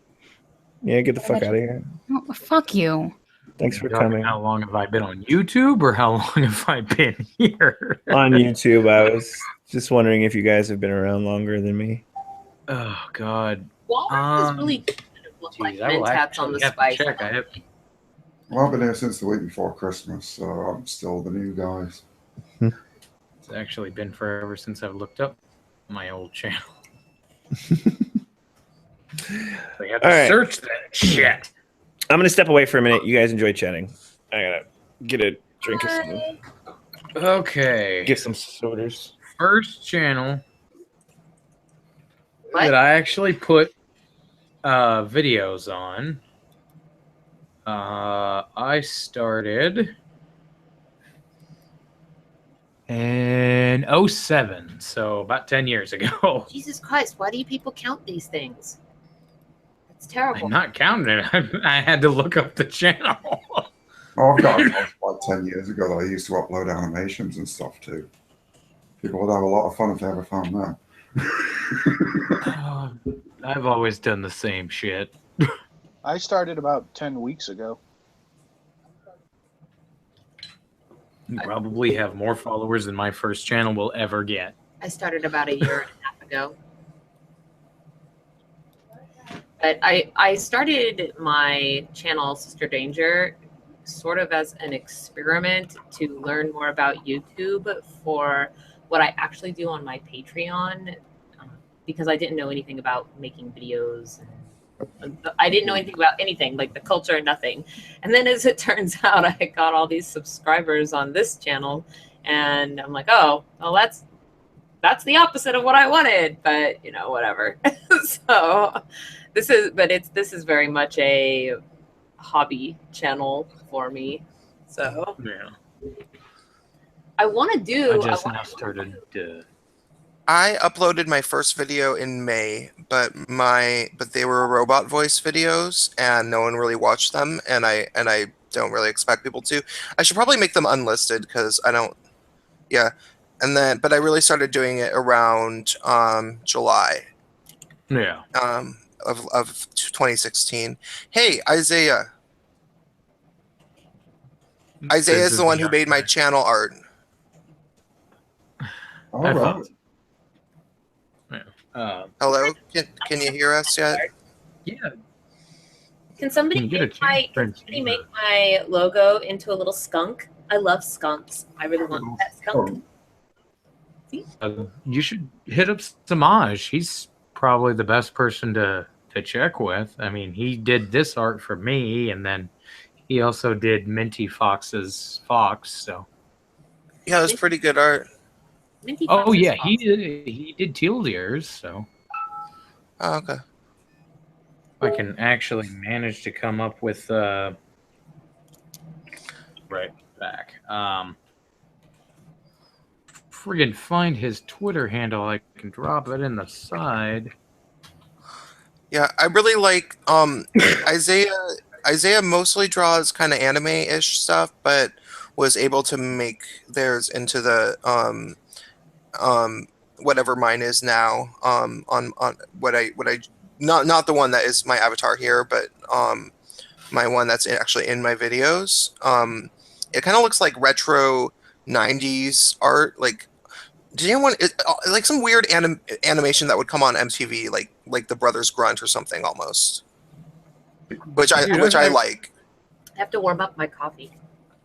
Yeah, get the fuck out of here. Oh, fuck you. Thanks for coming. How long have I been on YouTube, or how long have I been here? On YouTube, I was just wondering if you guys have been around longer than me. Oh God. Walrus is really look like Mentats on the spice. Well, I've been here since the week before Christmas, so I'm still the new guys. It's actually been forever since I've looked up my old channel. I have to search that shit. I'm gonna step away for a minute. You guys enjoy chatting. I gotta get a drink or something. Okay. Get some sodas. First channel that I actually put videos on. I started in 2007, so about 10 years ago. Jesus Christ, why do you people count these things? It's terrible. I'm not counting it. I had to look up the channel. Oh, I've got like 10 years ago that I used to upload animations and stuff too. People would have a lot of fun if they ever found that. I've always done the same shit. I started about 10 weeks ago. You probably have more followers than my first channel will ever get. I started about a year and a half ago. But I started my channel, Sister Danger, sort of as an experiment to learn more about YouTube for what I actually do on my Patreon. because I didn't know anything about making videos. I didn't know anything about anything, like the culture, nothing. And then as it turns out, I got all these subscribers on this channel, and I'm like, oh, well, that's the opposite of what I wanted, but you know, whatever. So this is very much a hobby channel for me. So Yeah. I want to do. I just now started to. I uploaded my first video in May, but they were robot voice videos, and no one really watched them, and I don't really expect people to. I should probably make them unlisted because I don't. Yeah, and then but I really started doing it around July. Yeah. Of 2016. Hey, Isaiah. Isaiah is the one who made my channel art. All right. Hello, can you hear us yet? Yeah. Can somebody make my logo into a little skunk? I love skunks. I really want that skunk. You should hit up Samaj. He's probably the best person to check with. I mean, he did this art for me, and then he also did Minty Fox's Fox. So yeah, it was pretty good art. Oh yeah, he did Teal Deers. So okay. I can actually manage to come up with right back. Friggin' find his Twitter handle. I can drop it in the side. Yeah, I really like Isaiah. Isaiah mostly draws kind of anime-ish stuff, but was able to make theirs into the whatever mine is now on what I not the one that is my avatar here, but my one that's actually in my videos. It kind of looks like retro 90s art, like did anyone like some weird animation that would come on MTV, like the Brothers Grunt or something almost, which I like. I have to warm up my coffee.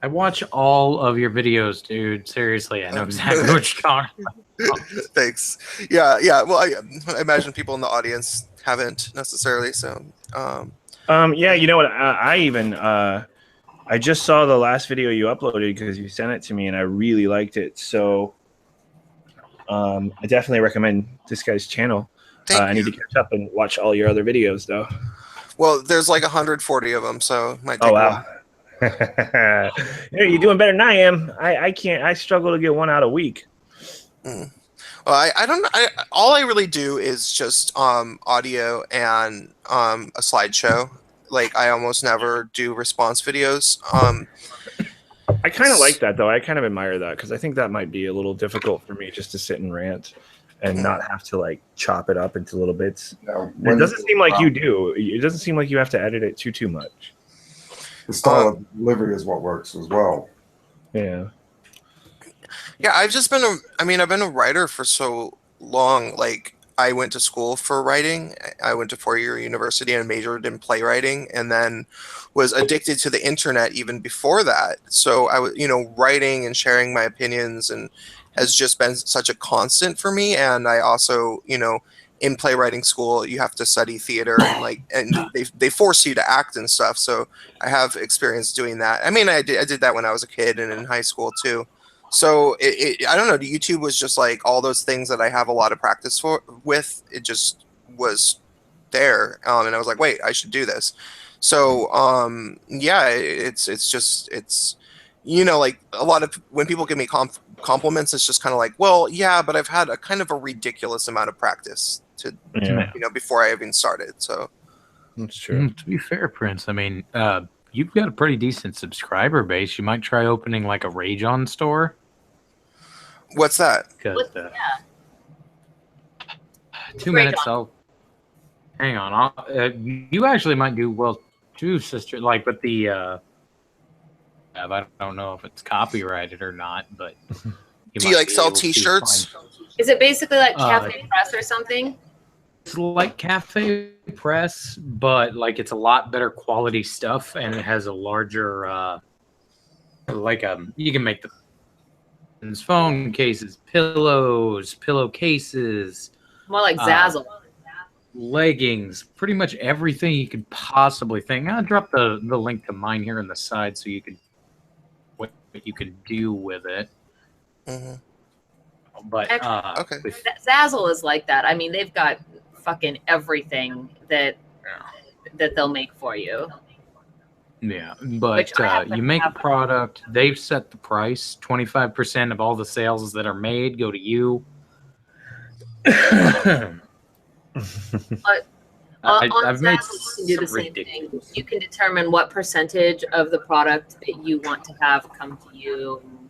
I watch all of your videos, dude. Seriously, I know exactly what you're talking about. Thanks. Yeah. Well, I imagine people in the audience haven't necessarily. So. Yeah, you know what? I just saw the last video you uploaded because you sent it to me, and I really liked it. So, I definitely recommend this guy's channel. I need to catch up and watch all your other videos, though. Well, there's like 140 of them, so it might take a while. You're doing better than I am. I can't. I struggle to get one out a week. Well, I don't. All I really do is just audio and a slideshow. Like I almost never do response videos. I kind of like that though. I kind of admire that because I think that might be a little difficult for me just to sit and rant and not have to like chop it up into little bits. It doesn't seem like you do. It doesn't seem like you have to edit it too much. The style of delivery is what works as well. Yeah. Yeah, I've just been I've been a writer for so long. Like I went to school for writing. I went to 4-year university and majored in playwriting, and then was addicted to the internet even before that. So I was, writing and sharing my opinions and has just been such a constant for me. And I also, in playwriting school, you have to study theater and they force you to act and stuff. So I have experience doing that. I mean, I did that when I was a kid and in high school too. So I don't know. YouTube was just like all those things that I have a lot of practice with. It just was there, and I was like, wait, I should do this. So yeah, it's like a lot of when people give me compliments, it's just kind of like, well, yeah, but I've had a kind of a ridiculous amount of practice to before I even started. So that's true. To be fair, Prince, I mean, you've got a pretty decent subscriber base. You might try opening like a Rage On store. What's that? 2 minutes. Hang on. You actually might do well too, sister. Like, but the I don't know if it's copyrighted or not. But do you like sell T-shirts? Is it basically like Cafe Press or something? It's like Cafe Press, but like it's a lot better quality stuff, and it has a larger you can make the phone cases, pillows, pillowcases, More like Zazzle. Leggings, pretty much everything you could possibly think. I'll drop the link to mine here on the side so you could what you could do with it. Mm-hmm. But Okay. Zazzle is like that. I mean, they've got fucking everything that they'll make for you. Yeah, but you make a product, they've set the price. 25% of all the sales that are made go to you. I've made you can do the same thing. You can determine what percentage of the product that you want to have come to you. And,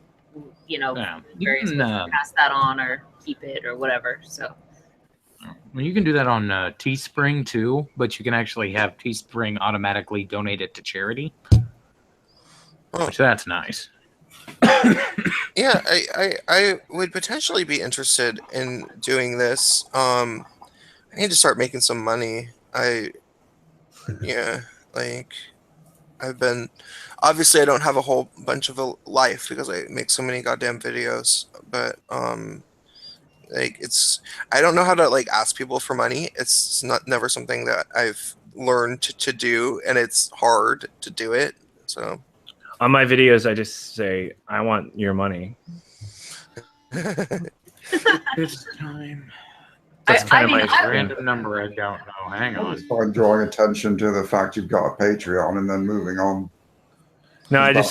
you know, various ways to pass that on or keep it or whatever. So. Well, you can do that on Teespring too, but you can actually have Teespring automatically donate it to charity, which that's nice. Yeah, I would potentially be interested in doing this. I need to start making some money. I've been, obviously I don't have a whole bunch of a life because I make so many goddamn videos, but I don't know how to like ask people for money. It's never something that I've learned to do, and it's hard to do it. So on my videos, I just say, I want your money. This time. That's kind of my random number. I don't know. Hang on. I'm drawing attention to the fact you've got a Patreon and then moving on. No, I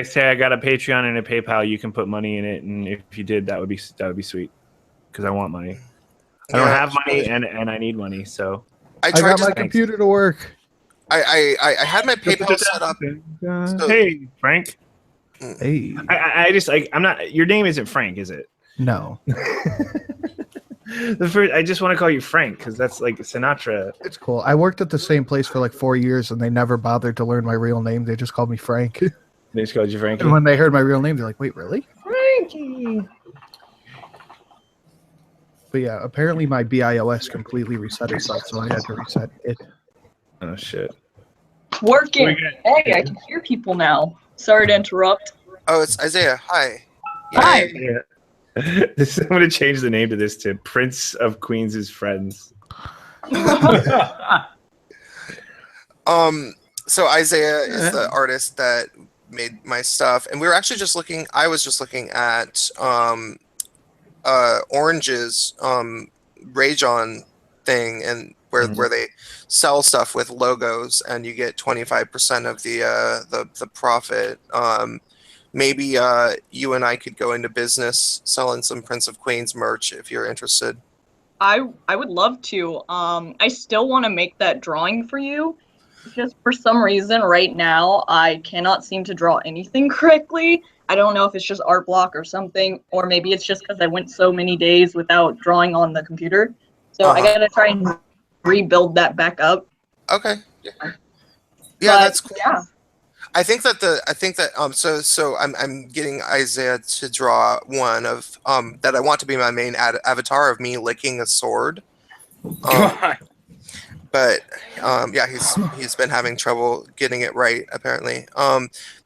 say I got a Patreon and a PayPal. You can put money in it, and if you did, that would be sweet. Because I want money. I don't have money, and I need money. So I got my computer to work. I had my PayPal set up. Hey, Frank. Hey. I just like I'm not. Your name isn't Frank, is it? No. I just want to call you Frank because that's like Sinatra. It's cool. I worked at the same place for like 4 years, and they never bothered to learn my real name. They just called me Frank. They just called you Frankie. And when they heard my real name, they're like, "Wait, really?" Frankie. But yeah, apparently my BIOS completely reset itself, so I had to reset it. Oh shit. Working. Hey, I can hear people now. Sorry to interrupt. Oh, it's Isaiah. Hi. Hi. Yeah. I'm going to change the name to this to Prince of Queens' Friends. So Isaiah is the artist that made my stuff, and we were actually just looking. I was just looking at Orange's Rage On thing, and where they sell stuff with logos, and you get 25% of the profit. Maybe you and I could go into business selling some Prince of Queens merch if you're interested. I would love to. I still want to make that drawing for you. It's just for some reason right now I cannot seem to draw anything correctly. I don't know if it's just art block or something, or maybe it's just because I went so many days without drawing on the computer. So I gotta try and rebuild that back up. Okay. Yeah, that's cool. Yeah. I think that so I'm getting Isaiah to draw one of that I want to be my main avatar of me licking a sword. But yeah, he's been having trouble getting it right apparently.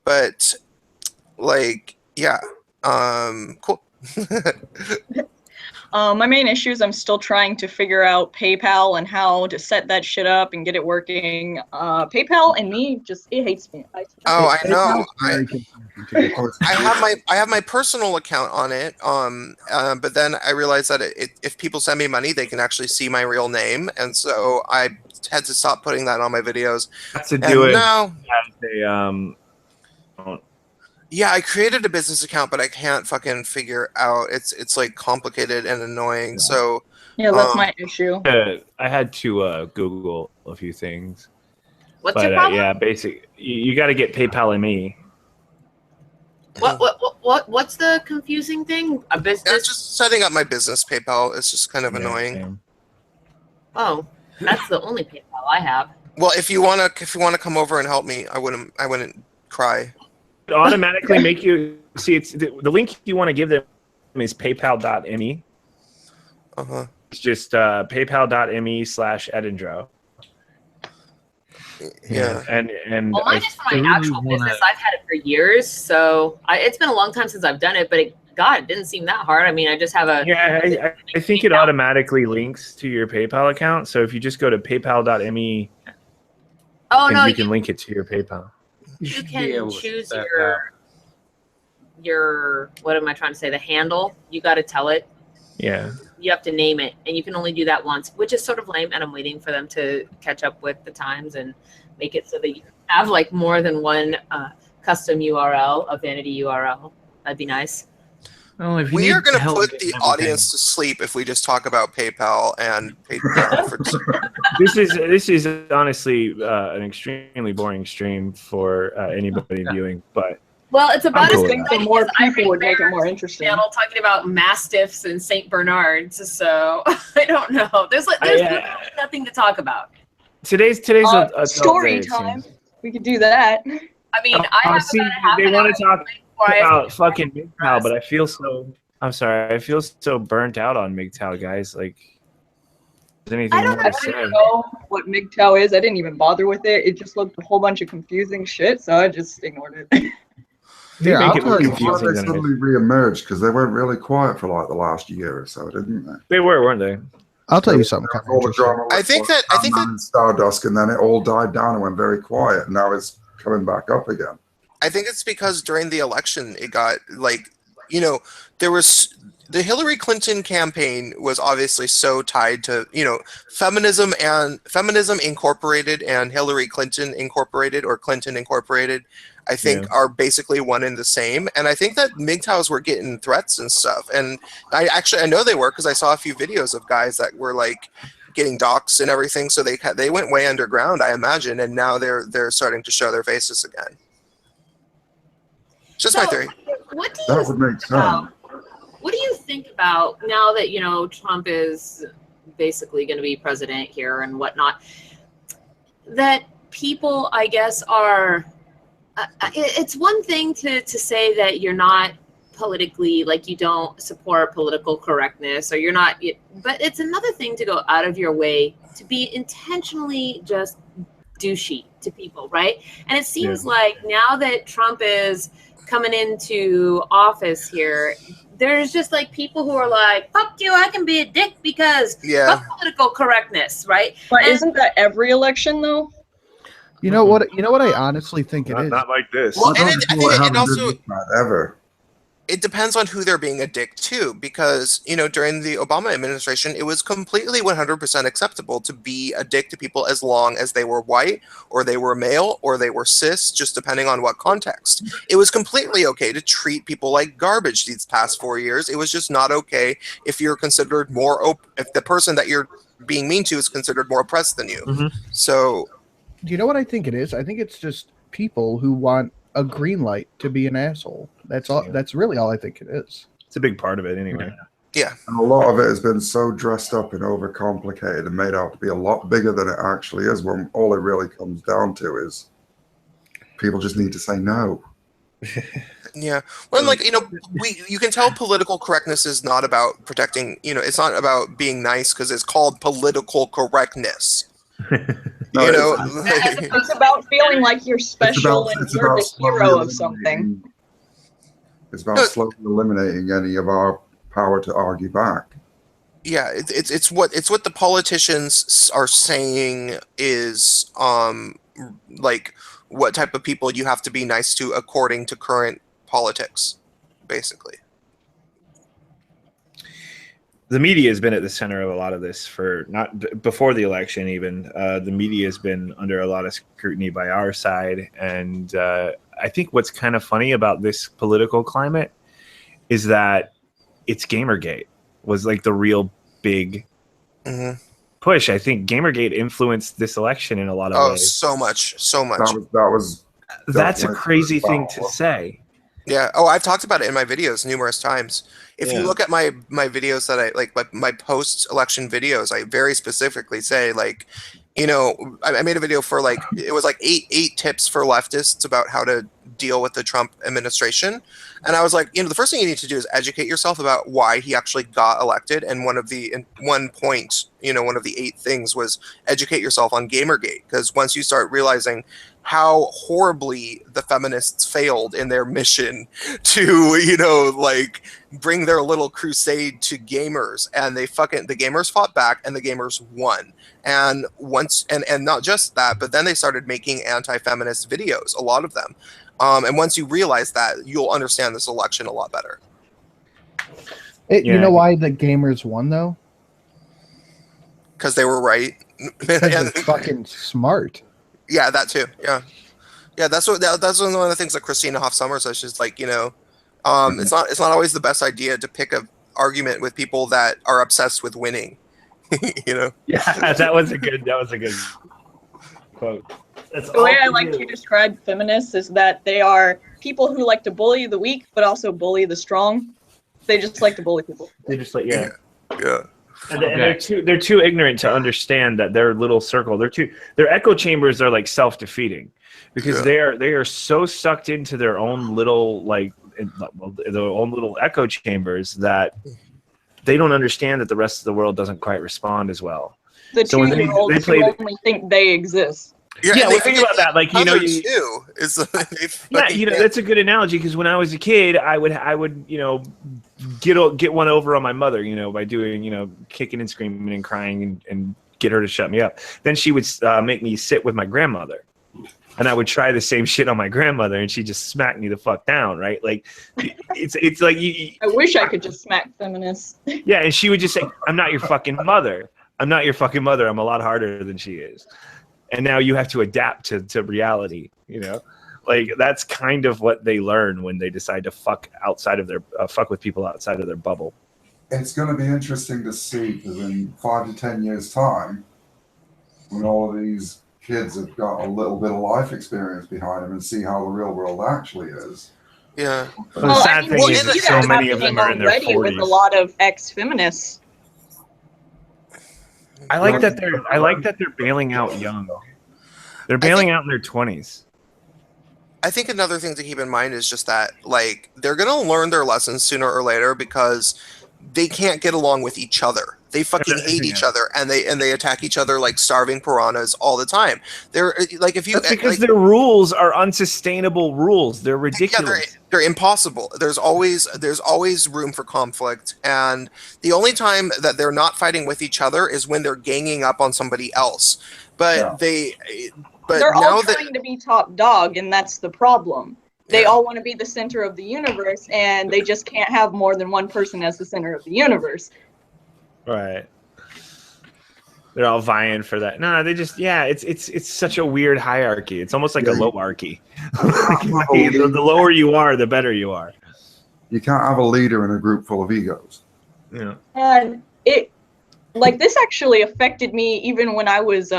But like yeah, cool. My main issue is I'm still trying to figure out PayPal and how to set that shit up and get it working. PayPal and me it hates me. I know. I have my personal account on it. But then I realized that if people send me money, they can actually see my real name, and so I had to stop putting that on my videos. To do it. No. Yeah, I created a business account, but I can't fucking figure out. It's like complicated and annoying. So yeah, that's my issue. I had to Google a few things. What's your problem? Yeah, basic. You got to get PayPal and me. What's the confusing thing? A business? Yeah, just setting up my business PayPal is just kind of annoying. Same. Oh, that's the only PayPal I have. Well, if you wanna come over and help me, I wouldn't cry. Automatically make you see it's the link you want to give them is paypal.me. It's just paypal.me/Edindro. Yeah. And well, mine is for my actual business. I've had it for years, so it's been a long time since I've done it, but God, it didn't seem that hard. I mean, I just have a I think it automatically links to your PayPal account. So if you just go to paypal.me, you can link it to your PayPal. You can choose your what am I trying to say? The handle. You got to tell it. Yeah. You have to name it, and you can only do that once, which is sort of lame. And I'm waiting for them to catch up with the times and make it so that you have like more than one custom URL, a vanity URL. That'd be nice. Well, if we are going to put the audience to sleep if we just talk about PayPal and PayPal. This is honestly an extremely boring stream for anybody viewing, but. Well, it's about I think the more people would make it more interesting. Channel talking about mastiffs and Saint Bernards, so I don't know. There's nothing to talk about. Today's a story time. We could do that. I mean, I have see, they want to talk about fucking MGTOW, but I feel so burnt out on MGTOW, guys. Like, is anything I don't know what MGTOW is. I didn't even bother with it. It just looked a whole bunch of confusing shit, so I just ignored it. Yeah, I'll tell you why they suddenly re-emerged, because they weren't really quiet for like the last year or so, didn't they? They were, weren't they? I'll tell you something. All the drama. I think that Stardust, and then it all died down and went very quiet. And now it's coming back up again. I think it's because during the election, it got like, there was the Hillary Clinton campaign was obviously so tied to, feminism Incorporated and Hillary Clinton Incorporated, or Clinton Incorporated, I think are basically one and the same. And I think that MGTOWs were getting threats and stuff. And I know they were, because I saw a few videos of guys that were like getting doxxed and everything. So they went way underground, I imagine. And now they're starting to show their faces again. Just my theory. What do That would make sense. What do you think about now that, Trump is basically going to be president here and whatnot, that people, I guess, are, it's one thing to say that you're not politically, like you don't support political correctness, or you're not, but it's another thing to go out of your way to be intentionally just douchey to people, right? And it seems like now that Trump is coming into office here, there's just like people who are like, fuck you, I can be a dick because fuck political correctness, right? But isn't that every election though? You know what I honestly think it is. Not like this. Well, and it also ever. It depends on who they're being a dick to, because, during the Obama administration, it was completely 100% acceptable to be a dick to people as long as they were white, or they were male, or they were cis, just depending on what context. It was completely okay to treat people like garbage these past 4 years. It was just not okay if you're considered if the person that you're being mean to is considered more oppressed than you. Mm-hmm. So, do you know what I think it is? I think it's just people who want a green light to be an asshole. That's all. That's really all I think it is. It's a big part of it anyway. Yeah. And a lot of it has been so dressed up and overcomplicated and made out to be a lot bigger than it actually is, when all it really comes down to is people just need to say no. Yeah. Well, like, you can tell political correctness is not about protecting, it's not about being nice because it's called political correctness. It's about feeling like you're special and you're the hero of something. It's about slowly eliminating any of our power to argue back. Yeah, it's what the politicians are saying is like what type of people you have to be nice to according to current politics, basically. The media has been at the center of a lot of this for not before the election. Even the media has been under a lot of scrutiny by our side, and I think what's kind of funny about this political climate is that it's Gamergate was like the real big push. I think Gamergate influenced this election in a lot of ways. So much. That's a crazy thing to say. Yeah. Oh, I've talked about it in my videos numerous times. If you look at my videos that I like, my post-election videos, I very specifically say, like, I made a video for like, it was like eight tips for leftists about how to deal with the Trump administration. And I was like, the first thing you need to do is educate yourself about why he actually got elected. And one of the 8 things was educate yourself on Gamergate. Because once you start realizing how horribly the feminists failed in their mission to, bring their little crusade to gamers, and the gamers fought back and the gamers won. And and not just that, but then they started making anti-feminist videos, a lot of them. And once you realize that, you'll understand this election a lot better. You know why the gamers won, though? Because they were right. Because they're fucking smart. Yeah, that too. Yeah, that's one of the things that Christina Hoff Sommers says. She's like, it's not always the best idea to pick a argument with people that are obsessed with winning. Yeah, that was a good quote. The way I like to describe feminists is that they are people who like to bully the weak, but also bully the strong. They just like to bully people. They just like yeah. And Okay. they're too ignorant to understand that their little circle. Their echo chambers are like self-defeating, because they are so sucked into their own little their own little echo chambers that they don't understand that the rest of the world doesn't quite respond as well. The So when they 2-year-olds play who only think they exist. Yeah, well, think about that. Like, Others that's a good analogy, because when I was a kid, I would get one over on my mother, by doing, kicking and screaming and crying and get her to shut me up. Then she would make me sit with my grandmother, and I would try the same shit on my grandmother, and she just smacked me the fuck down, right? Like, it's like I wish I could just smack feminists. Yeah, and she would just say, "I'm not your fucking mother. I'm not your fucking mother. I'm a lot harder than she is." And now you have to adapt to reality, like that's kind of what they learn when they decide to fuck with people outside of their bubble. It's going to be interesting to see, because in 5 to 10 years' time, when all of these kids have got a little bit of life experience behind them, and see how the real world actually is. Yeah. The sad thing is that so many of them are in their 40s. With a lot of ex-feminists. I like that they're bailing out young. They're bailing out in their 20s. I think another thing to keep in mind is just that, they're going to learn their lessons sooner or later, because they can't get along with each other. They fucking hate each other, and they attack each other like starving piranhas all the time. They're That's because their rules are unsustainable rules. They're ridiculous. Yeah, they're impossible. There's always room for conflict, and the only time that they're not fighting with each other is when they're ganging up on somebody else. But they're all trying to be top dog, and that's the problem. They all want to be the center of the universe, and they just can't have more than one person as the center of the universe. Right. They're all vying for that. No, they just it's such a weird hierarchy. It's almost like a lowarchy. The lower you are, the better you are. You can't have a leader in a group full of egos. Yeah. And this actually affected me even when I was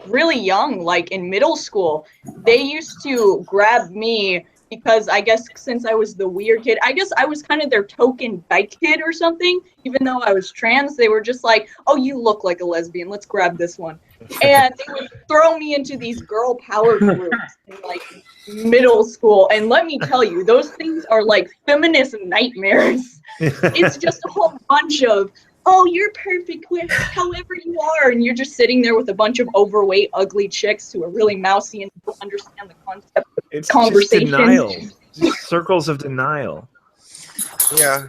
really young, like in middle school. They used to grab me because I guess since I was the weird kid, I guess I was kind of their token dyke kid or something. Even though I was trans, they were just like, "Oh, you look like a lesbian. Let's grab this one." And they would throw me into these girl power groups in middle school. And let me tell you, those things are like feminist nightmares. It's just a whole bunch of, "Oh, you're perfect however you are," and you're just sitting there with a bunch of overweight, ugly chicks who are really mousy and don't understand the concept of conversation. Just denial. Just circles of denial. Yeah.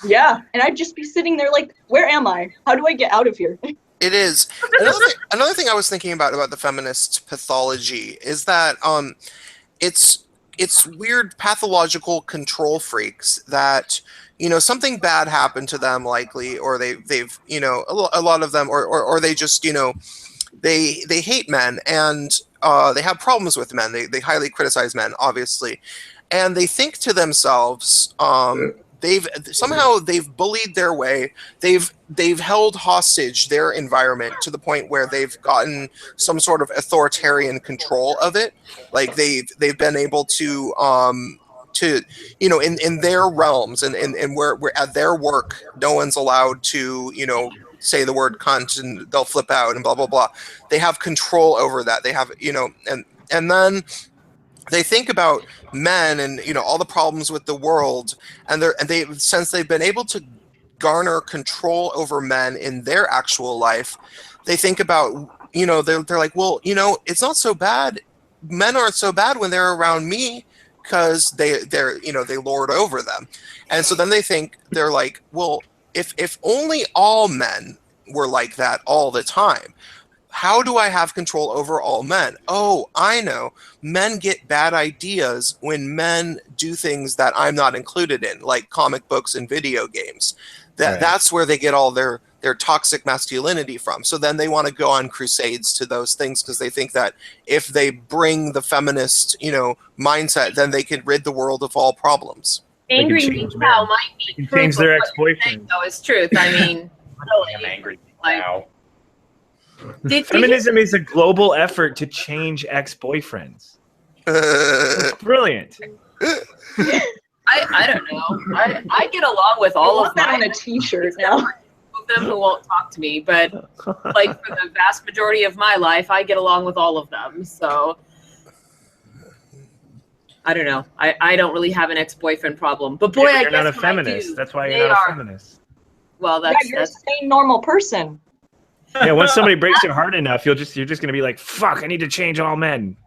Yeah, and I'd just be sitting there like, "Where am I? How do I get out of here?" It is. Another thing I was thinking about the feminist pathology is that it's weird pathological control freaks that something bad happened to them, likely, or they've a lot of them, or they just they hate men, and they have problems with men. They highly criticize men, obviously, and they think to themselves, they've bullied their way. They've held hostage their environment to the point where they've gotten some sort of authoritarian control of it. Like they've been able to in their realms and where at their work, no one's allowed to say the word cunt and they'll flip out and blah blah blah. They have control over that. They have and then they think about men and all the problems with the world, and since they've been able to garner control over men in their actual life, they think about they're like, well, it's not so bad. Men aren't so bad when they're around me because they lord over them, and so then they're like, well, if only all men were like that all the time. How do I have control over all men? Oh, I know. Men get bad ideas when men do things that I'm not included in, like comic books and video games. That's where they get all their toxic masculinity from. So then they want to go on crusades to those things because they think that if they bring the feminist, mindset, then they can rid the world of all problems. Angry Meow might be change their ex-boyfriend. No, it's truth. I mean, really, I'm angry like, now. Feminism is a global effort to change ex-boyfriends. It's brilliant. I don't know. I get along with all of that my on a T-shirt now. Of them who won't talk to me, but like for the vast majority of my life, I get along with all of them. So I don't know. I don't really have an ex-boyfriend problem, but boy, I you're guess not a feminist. That's why you're not a feminist. Well, Yeah, you're a sane, normal person. Yeah, once somebody breaks your heart enough, you're just gonna be like, "Fuck, I need to change all men."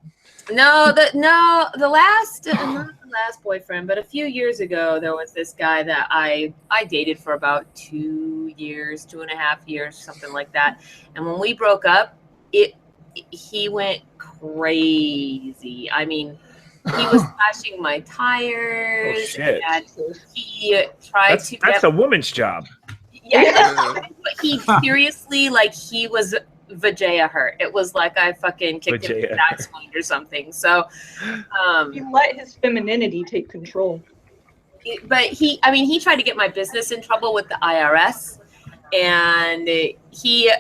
Not the last boyfriend, but a few years ago, there was this guy that I dated for about 2 years, 2.5 years, something like that. And when we broke up, he went crazy. I mean, he was slashing my tires. Oh, shit. And he tried to. That's a woman's job. Yeah, but he seriously, like, he was Vajaya hurt. It was like I fucking kicked him in the back swing or something. So he let his femininity take control. But he tried to get my business in trouble with the IRS, and he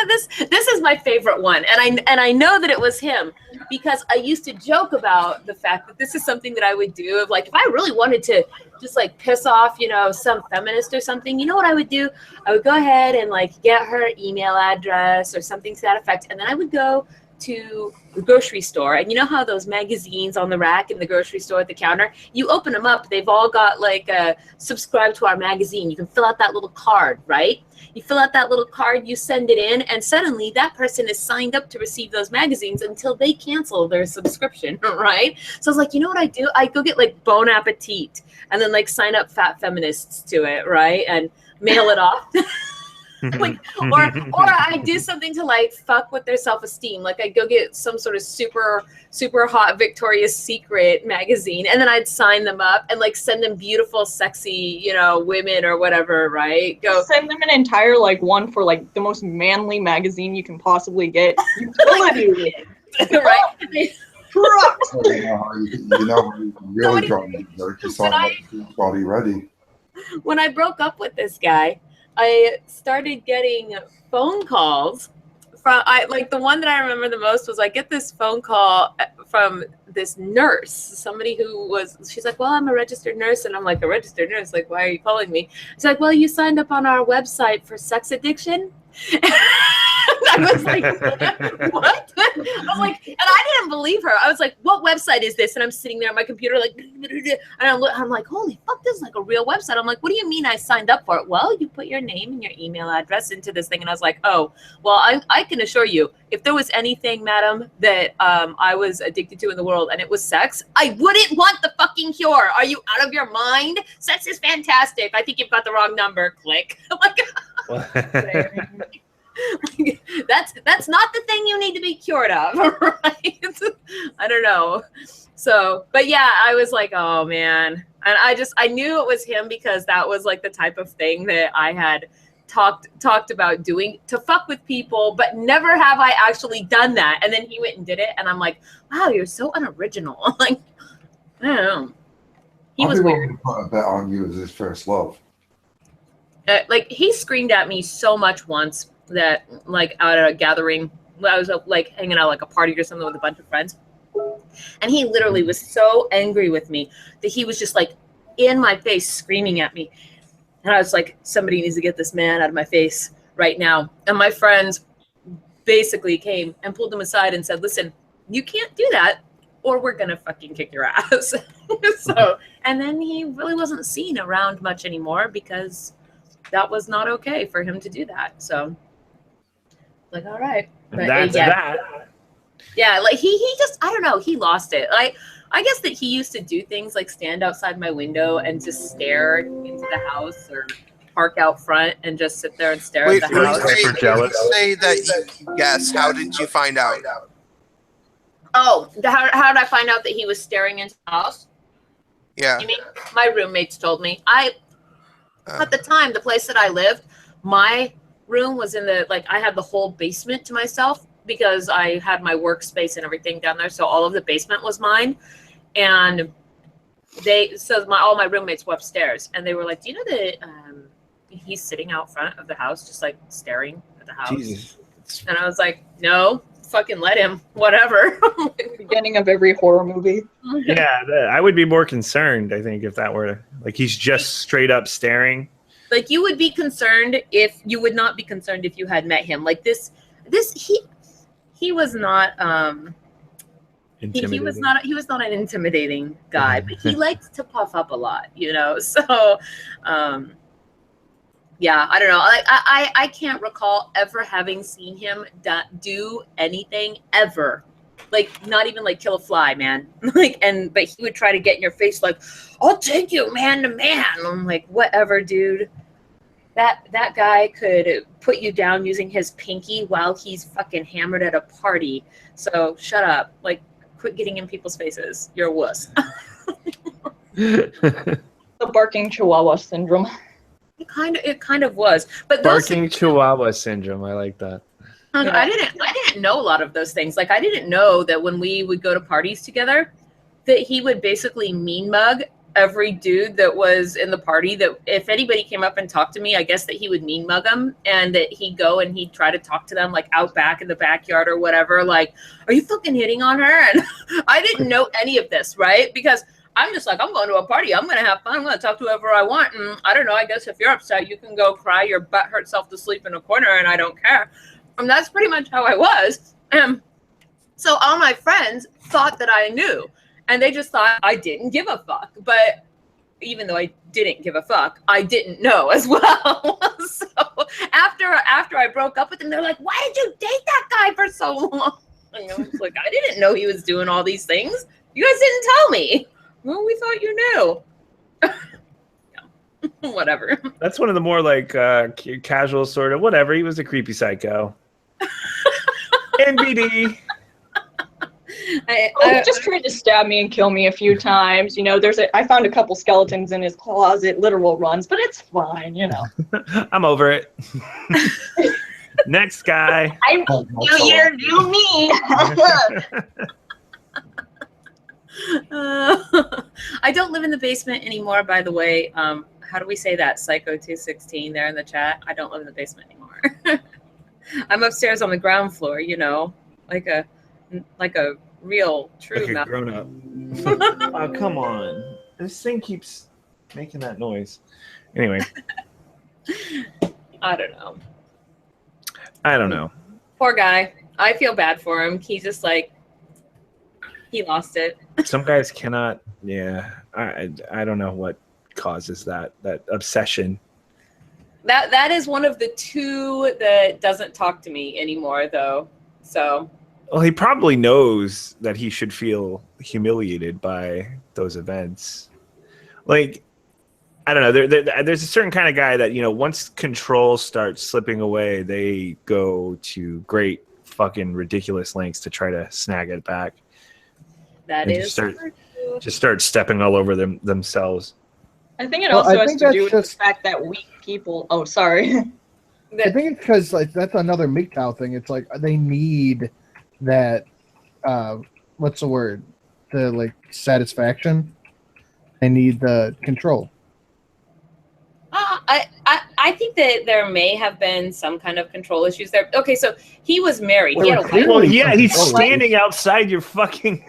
this is my favorite one, and I know that it was him because I used to joke about the fact that this is something that I would do. Of like, if I really wanted to just like piss off, some feminist or something, you know what I would do? I would go ahead and like get her email address or something to that effect, and then I would go to the grocery store, and you know how those magazines on the rack in the grocery store at the counter, you open them up, they've all got like a subscribe to our magazine. You can fill out that little card, right? You fill out that little card, you send it in, and suddenly that person is signed up to receive those magazines until they cancel their subscription, right? So I was like, you know what I do? I go get like Bon Appetit and then like sign up Fat Feminists to it, right? And mail it off. Like, or I do something to like fuck with their self-esteem. Like I go get some sort of super hot Victoria's Secret magazine, and then I'd sign them up and like send them beautiful, sexy, women or whatever, right? Go send them an entire like one for like the most manly magazine you can possibly get. Right? Really drunk. Just body ready. When I broke up with this guy, I started getting phone calls from the one that I remember the most was I get this phone call from this nurse, somebody she's like, well, I'm a registered nurse. And I'm like, a registered nurse? Like, why are you calling me? She's like, well, you signed up on our website for sex addiction. I was like, what? I was like, and I didn't believe her. I was like, what website is this? And I'm sitting there on my computer like, and I'm like, holy fuck, this is like a real website. I'm like, what do you mean I signed up for it? Well, you put your name and your email address into this thing. And I was like, oh, well, I can assure you, if there was anything, madam, that I was addicted to in the world and it was sex, I wouldn't want the fucking cure. Are you out of your mind? Sex is fantastic. I think you've got the wrong number. Click. I'm like, that's not the thing you need to be cured of, right? I don't know. So, but yeah, I was like, oh man. And I knew it was him because that was like the type of thing that I had talked about doing to fuck with people, but never have I actually done that. And then he went and did it, and I'm like, wow, you're so unoriginal. Like, I don't know. He was weird. Put a bet on you as his first love. Like he screamed at me so much once that like out at a gathering, I was like hanging out like a party or something with a bunch of friends, and he literally was so angry with me that he was just like in my face screaming at me, and I was like, somebody needs to get this man out of my face right now. And my friends basically came and pulled him aside and said, listen, you can't do that. or we're gonna fucking kick your ass. So, and then he really wasn't seen around much anymore because that was not okay for him to do that. So, like, all right, but That's that. Yeah, like he just, I don't know, he lost it. Like, I guess that he used to do things like stand outside my window and just stare into the house, or park out front and just sit there and stare Wait, at the when house. you say that yes, how did you find out? Oh, how did I find out that he was staring into the house? Yeah. You mean my roommates told me? At the time, the place that I lived, my room was in the, like, I had the whole basement to myself because I had my workspace and everything down there. So all of the basement was mine. And all my roommates were upstairs, and they were like, do you know that he's sitting out front of the house just like staring at the house? Jesus. And I was like, no, fucking let him, whatever. Beginning of every horror movie. Yeah, I would be more concerned, I think, if that were like he's just straight up staring. Like, you would be concerned if you would not be concerned if you had met him. Like he was not he was not an intimidating guy, but he liked to puff up a lot, you know. So yeah, I don't know. I can't recall ever having seen him do anything ever. Like, not even like kill a fly, man. Like, but he would try to get in your face like, I'll take you man to man. I'm like, whatever, dude. That guy could put you down using his pinky while he's fucking hammered at a party. So shut up. Like, quit getting in people's faces. You're a wuss. The barking chihuahua syndrome. It kind of was. But barking chihuahua syndrome. I like that. I didn't know a lot of those things. Like, I didn't know that when we would go to parties together, that he would basically mean mug every dude that was in the party. That if anybody came up and talked to me, I guess that he would mean mug them, and that he'd go and he'd try to talk to them like out back in the backyard or whatever. Like, are you fucking hitting on her? And I didn't know any of this, right? Because I'm just like, I'm going to a party. I'm going to have fun. I'm going to talk to whoever I want. And I don't know, I guess if you're upset, you can go cry your butt hurt self to sleep in a corner, and I don't care. And that's pretty much how I was. So all my friends thought that I knew, and they just thought I didn't give a fuck. But even though I didn't give a fuck, I didn't know as well. So after I broke up with him, they're like, why did you date that guy for so long? And I was like, I didn't know he was doing all these things. You guys didn't tell me. Well, we thought you knew. Whatever. That's one of the more like casual sort of whatever. He was a creepy psycho. NBD. He just tried to stab me and kill me a few times. You know, I found a couple skeletons in his closet, literal runs, but it's fine, you know. I'm over it. Next guy. I'm new year, new me. I don't live in the basement anymore, by the way. How do we say that? Psycho216 there in the chat. I don't live in the basement anymore. I'm upstairs on the ground floor, you know, like a real true like a grown up. Oh, come on. This thing keeps making that noise. Anyway. I don't know. Poor guy. I feel bad for him. He just like, he lost it. Some guys cannot. Yeah. I don't know what causes that obsession. That is one of the two that doesn't talk to me anymore, though. So. Well, he probably knows that he should feel humiliated by those events. Like, I don't know. There's a certain kind of guy that, you know, once control starts slipping away, they go to great fucking ridiculous lengths to try to snag it back. That is just start stepping all over themselves. I think it also has to do with the fact that weak people. Oh, sorry. I think it's because like that's another MGTOW thing. It's like they need that. What's the word? The like satisfaction. They need the control. I think that there may have been some kind of control issues there. Okay, so he was married. He had a wife. Well, yeah, he's standing outside your fucking.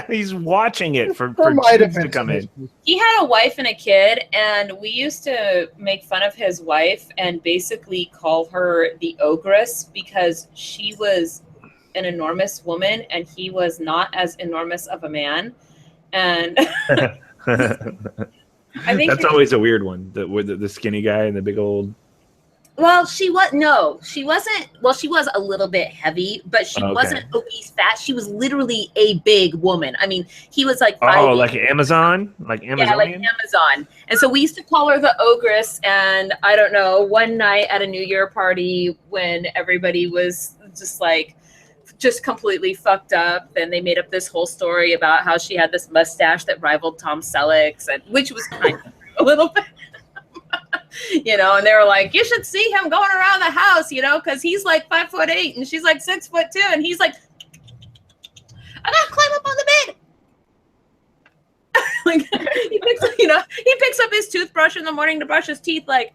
He's watching it for kids to come in. He had a wife and a kid, and we used to make fun of his wife and basically call her the ogress because she was an enormous woman, and he was not as enormous of a man. And I think that's always a weird one. The skinny guy and the big old. Well, she wasn't. Well, she was a little bit heavy, but she wasn't obese fat. She was literally a big woman. I mean, he was like 5'8". Like Amazon, like Amazon. Yeah, like Amazon. And so we used to call her the ogress. And I don't know, one night at a New Year party when everybody was just completely fucked up, and they made up this whole story about how she had this mustache that rivaled Tom Selleck's, and which was kind of a little bit. You know, and they were like, you should see him going around the house, you know, because he's like 5'8" and she's like 6'2", and he's like, I gotta climb up on the bed. Like he picks up his toothbrush in the morning to brush his teeth, like,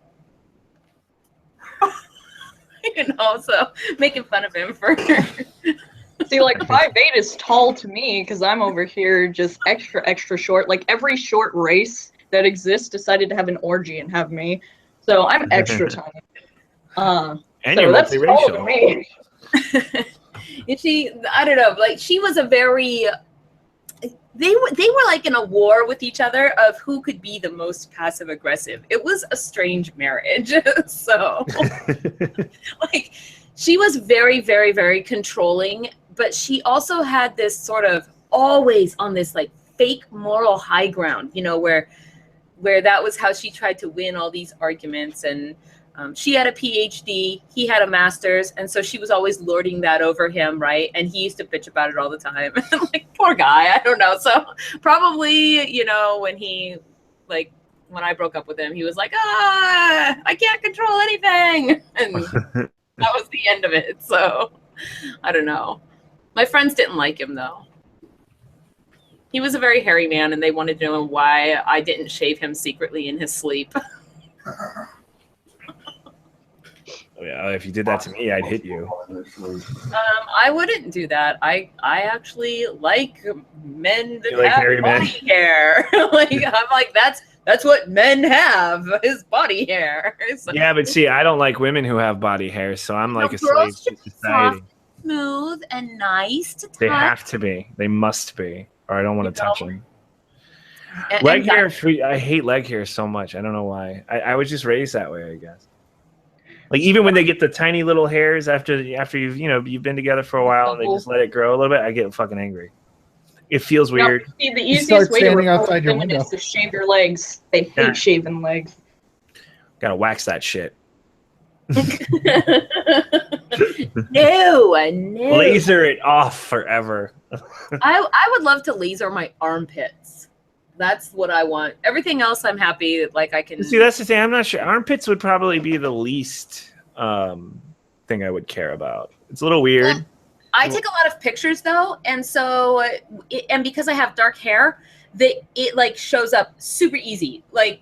you know, so making fun of him for. See, like 5'8" is tall to me because I'm over here just extra short. Like every short race that exists decided to have an orgy and have me, so I'm extra tiny. And so you're that's tall to multiracial. me. And I don't know, like she was a very. They were like in a war with each other of who could be the most passive aggressive. It was a strange marriage. So, like, she was very, very, very controlling, but she also had this sort of always on this like fake moral high ground, you know, where that was how she tried to win all these arguments. And she had a PhD, he had a master's, and so she was always lording that over him, right? And he used to bitch about it all the time. Like, poor guy, I don't know. So probably, you know, when I broke up with him, he was like, I can't control anything. And that was the end of it. So I don't know. My friends didn't like him, though. He was a very hairy man, and they wanted to know why I didn't shave him secretly in his sleep. Yeah, if you did that to me, I'd hit you. I wouldn't do that. I actually like men that like have hairy body men? hair. Like I'm like that's what men have is body hair. So, Yeah, but see, I don't like women who have body hair, so I'm like a slave girls to should be society. soft, smooth, and nice to touch. They have to be. They must be, or I don't want to touch them. And Hair, I hate leg hair so much. I don't know why. I was just raised that way, I guess. Like even when they get the tiny little hairs after you've been together for a while and they just let it grow a little bit, I get fucking angry. It feels weird. See, the easiest way to report women is to shave your legs. They hate shaving legs. Gotta wax that shit. No. Laser it off forever. I would love to laser my armpits. That's what I want. Everything else, I'm happy. Like I can see. That's the thing. I'm not sure. Armpits would probably be the least thing I would care about. It's a little weird. I take a lot of pictures though, and so and because I have dark hair, it like shows up super easy. Like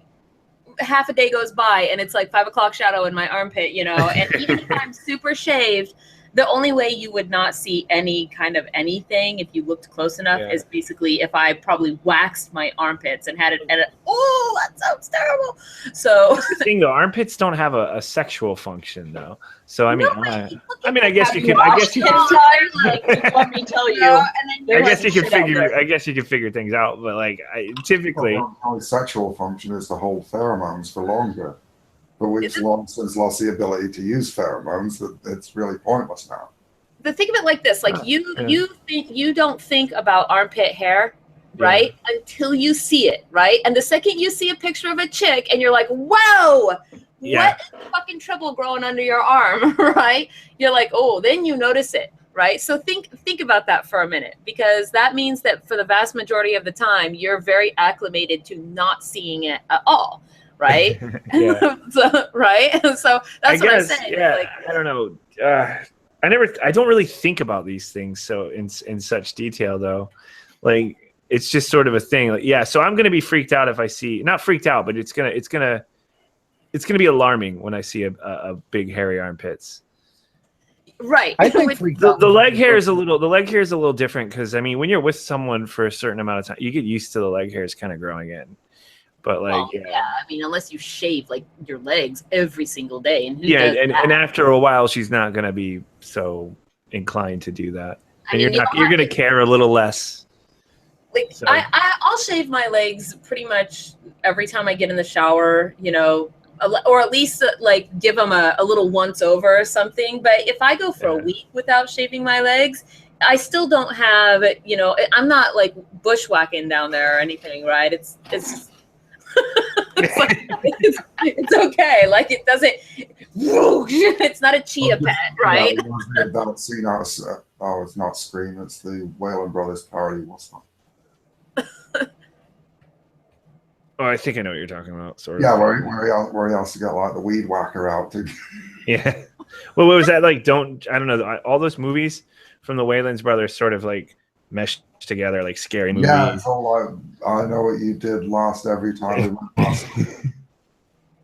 half a day goes by, and it's like 5 o'clock shadow in my armpit, you know. And even if I'm super shaved, the only way you would not see any kind of anything if you looked close enough is basically if I probably waxed my armpits and had it edit. Oh, that sounds terrible. So the thing though, armpits don't have a sexual function though. So I mean, I guess you could. I guess you could. Let me tell you. I guess you can figure things out, but like typically, the only sexual function is to hold pheromones for longer. But which long since lost the ability to use pheromones, that it's really pointless now. The think of it like this: like you don't think about armpit hair, right? Until you see it, right? And the second you see a picture of a chick, and you're like, "Whoa, what is fucking trouble growing under your arm?" Right? You're like, "Oh," then you notice it, right? So think about that for a minute, because that means that for the vast majority of the time, you're very acclimated to not seeing it at all. Right. So, right. So that's what I'm saying. Yeah. Like, I don't know. I don't really think about these things so in such detail though. Like it's just sort of a thing. Like, yeah. So I'm gonna be freaked out if I see not freaked out, but it's gonna be alarming when I see a big hairy armpits. Right. I think the leg hair is a little different because I mean when you're with someone for a certain amount of time, you get used to the leg hairs kind of growing in. But like, I mean, unless you shave like your legs every single day, and and after a while, she's not gonna be so inclined to do that, I and mean, you're gonna care a little less. Like So- I'll shave my legs pretty much every time I get in the shower, you know, or at least like give them a little once over or something. But if I go for a week without shaving my legs, I still don't have, you know, I'm not like bushwhacking down there or anything, right? It's it's okay. Like it doesn't. It's not a chia pet, right? That scene oh, it's not Scream. It's the Wayland Brothers parody. What's that? Oh, I think I know what you're talking about. Sort of. Yeah, where he has to get like the weed whacker out to. Yeah. Well, what was that like? I don't know. All those movies from the Waylands brothers sort of like meshed together, like scary movies. Yeah, it's all like, I know what you did last every time we went past.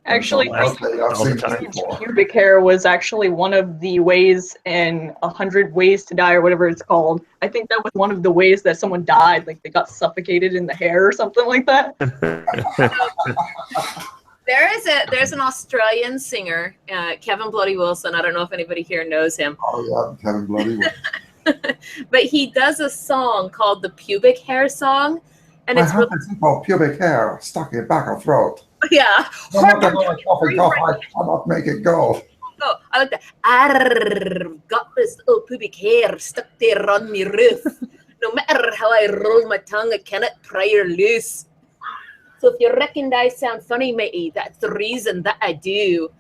Actually, I've seen pubic hair was actually one of the ways in 100 Ways to Die or whatever it's called. I think that was one of the ways that someone died, like they got suffocated in the hair or something like that. There's an Australian singer, Kevin Bloody Wilson. I don't know if anybody here knows him. Oh yeah, Kevin Bloody Wilson. But he does a song called the Pubic Hair Song, and it's really called pubic hair stuck in back of throat. Yeah. I'm not going to cough. I cannot make it go. Oh, I like that. I've got this little pubic hair stuck there on me roof. No matter how I roll my tongue, I cannot pry her loose. So if you reckon I sound funny, matey, that's the reason that I do.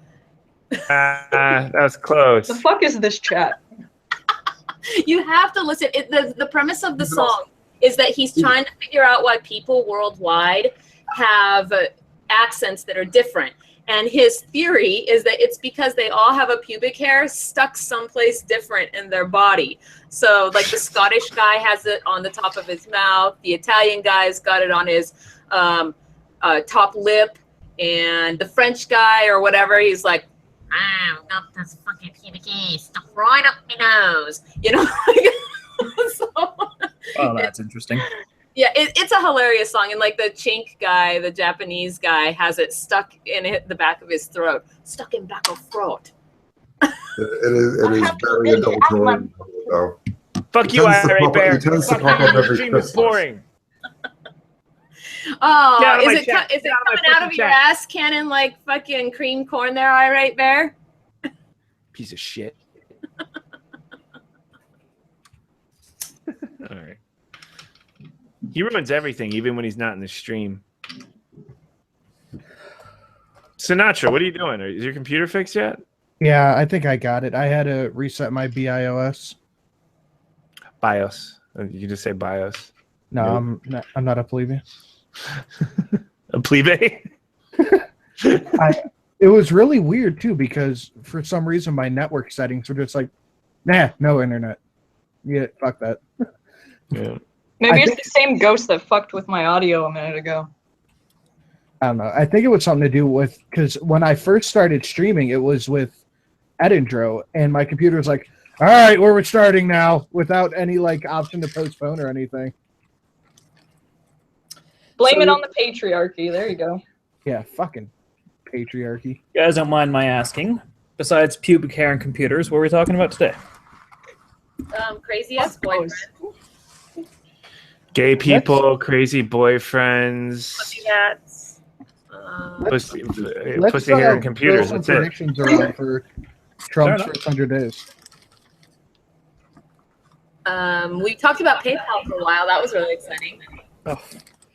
That was close. The fuck is this chat? You have to listen. The premise of the song is that he's trying to figure out why people worldwide have accents that are different. And his theory is that it's because they all have a pubic hair stuck someplace different in their body. So like the Scottish guy has it on the top of his mouth. The Italian guy's got it on his top lip. And the French guy or whatever, he's like, I've got this fucking pubic hair stuck right up my nose. You know? So, oh, that's interesting. Yeah, it's a hilarious song. And like the Chink guy, the Japanese guy, has it stuck in the back of his throat. Stuck in back of throat. It is very adulterated, though. Fuck you, IRA Bear. It tends to pop up every Stream is Christmas. boring. Oh, is it chat. coming out of your ass cannon like fucking cream corn there, Irate Bear? Piece of shit. All right. He ruins everything, even when he's not in the stream. Sinatra, what are you doing? Is your computer fixed yet? Yeah, I think I got it. I had to reset my BIOS. BIOS. You can just say BIOS. No, Nope. I'm not a plebe. A plebe? It was really weird too because for some reason my network settings were just like, nah, no internet. Yeah, fuck that. Yeah. Maybe it's the same ghost that fucked with my audio a minute ago. I don't know. I think it was something to do with because when I first started streaming, it was with Edindro, and my computer was like, "All right, we're starting now," without any like option to postpone or anything. Blame it on the patriarchy. There you go. Yeah, fucking patriarchy. You guys don't mind my asking, besides pubic hair and computers, what are we talking about today? Crazy ex-boyfriend. Gay people, crazy boyfriends, Pussy hats. pussy hair and computers. Some That's it. predictions around for Trump's first 100 days. We talked about PayPal for a while. That was really exciting. Oh.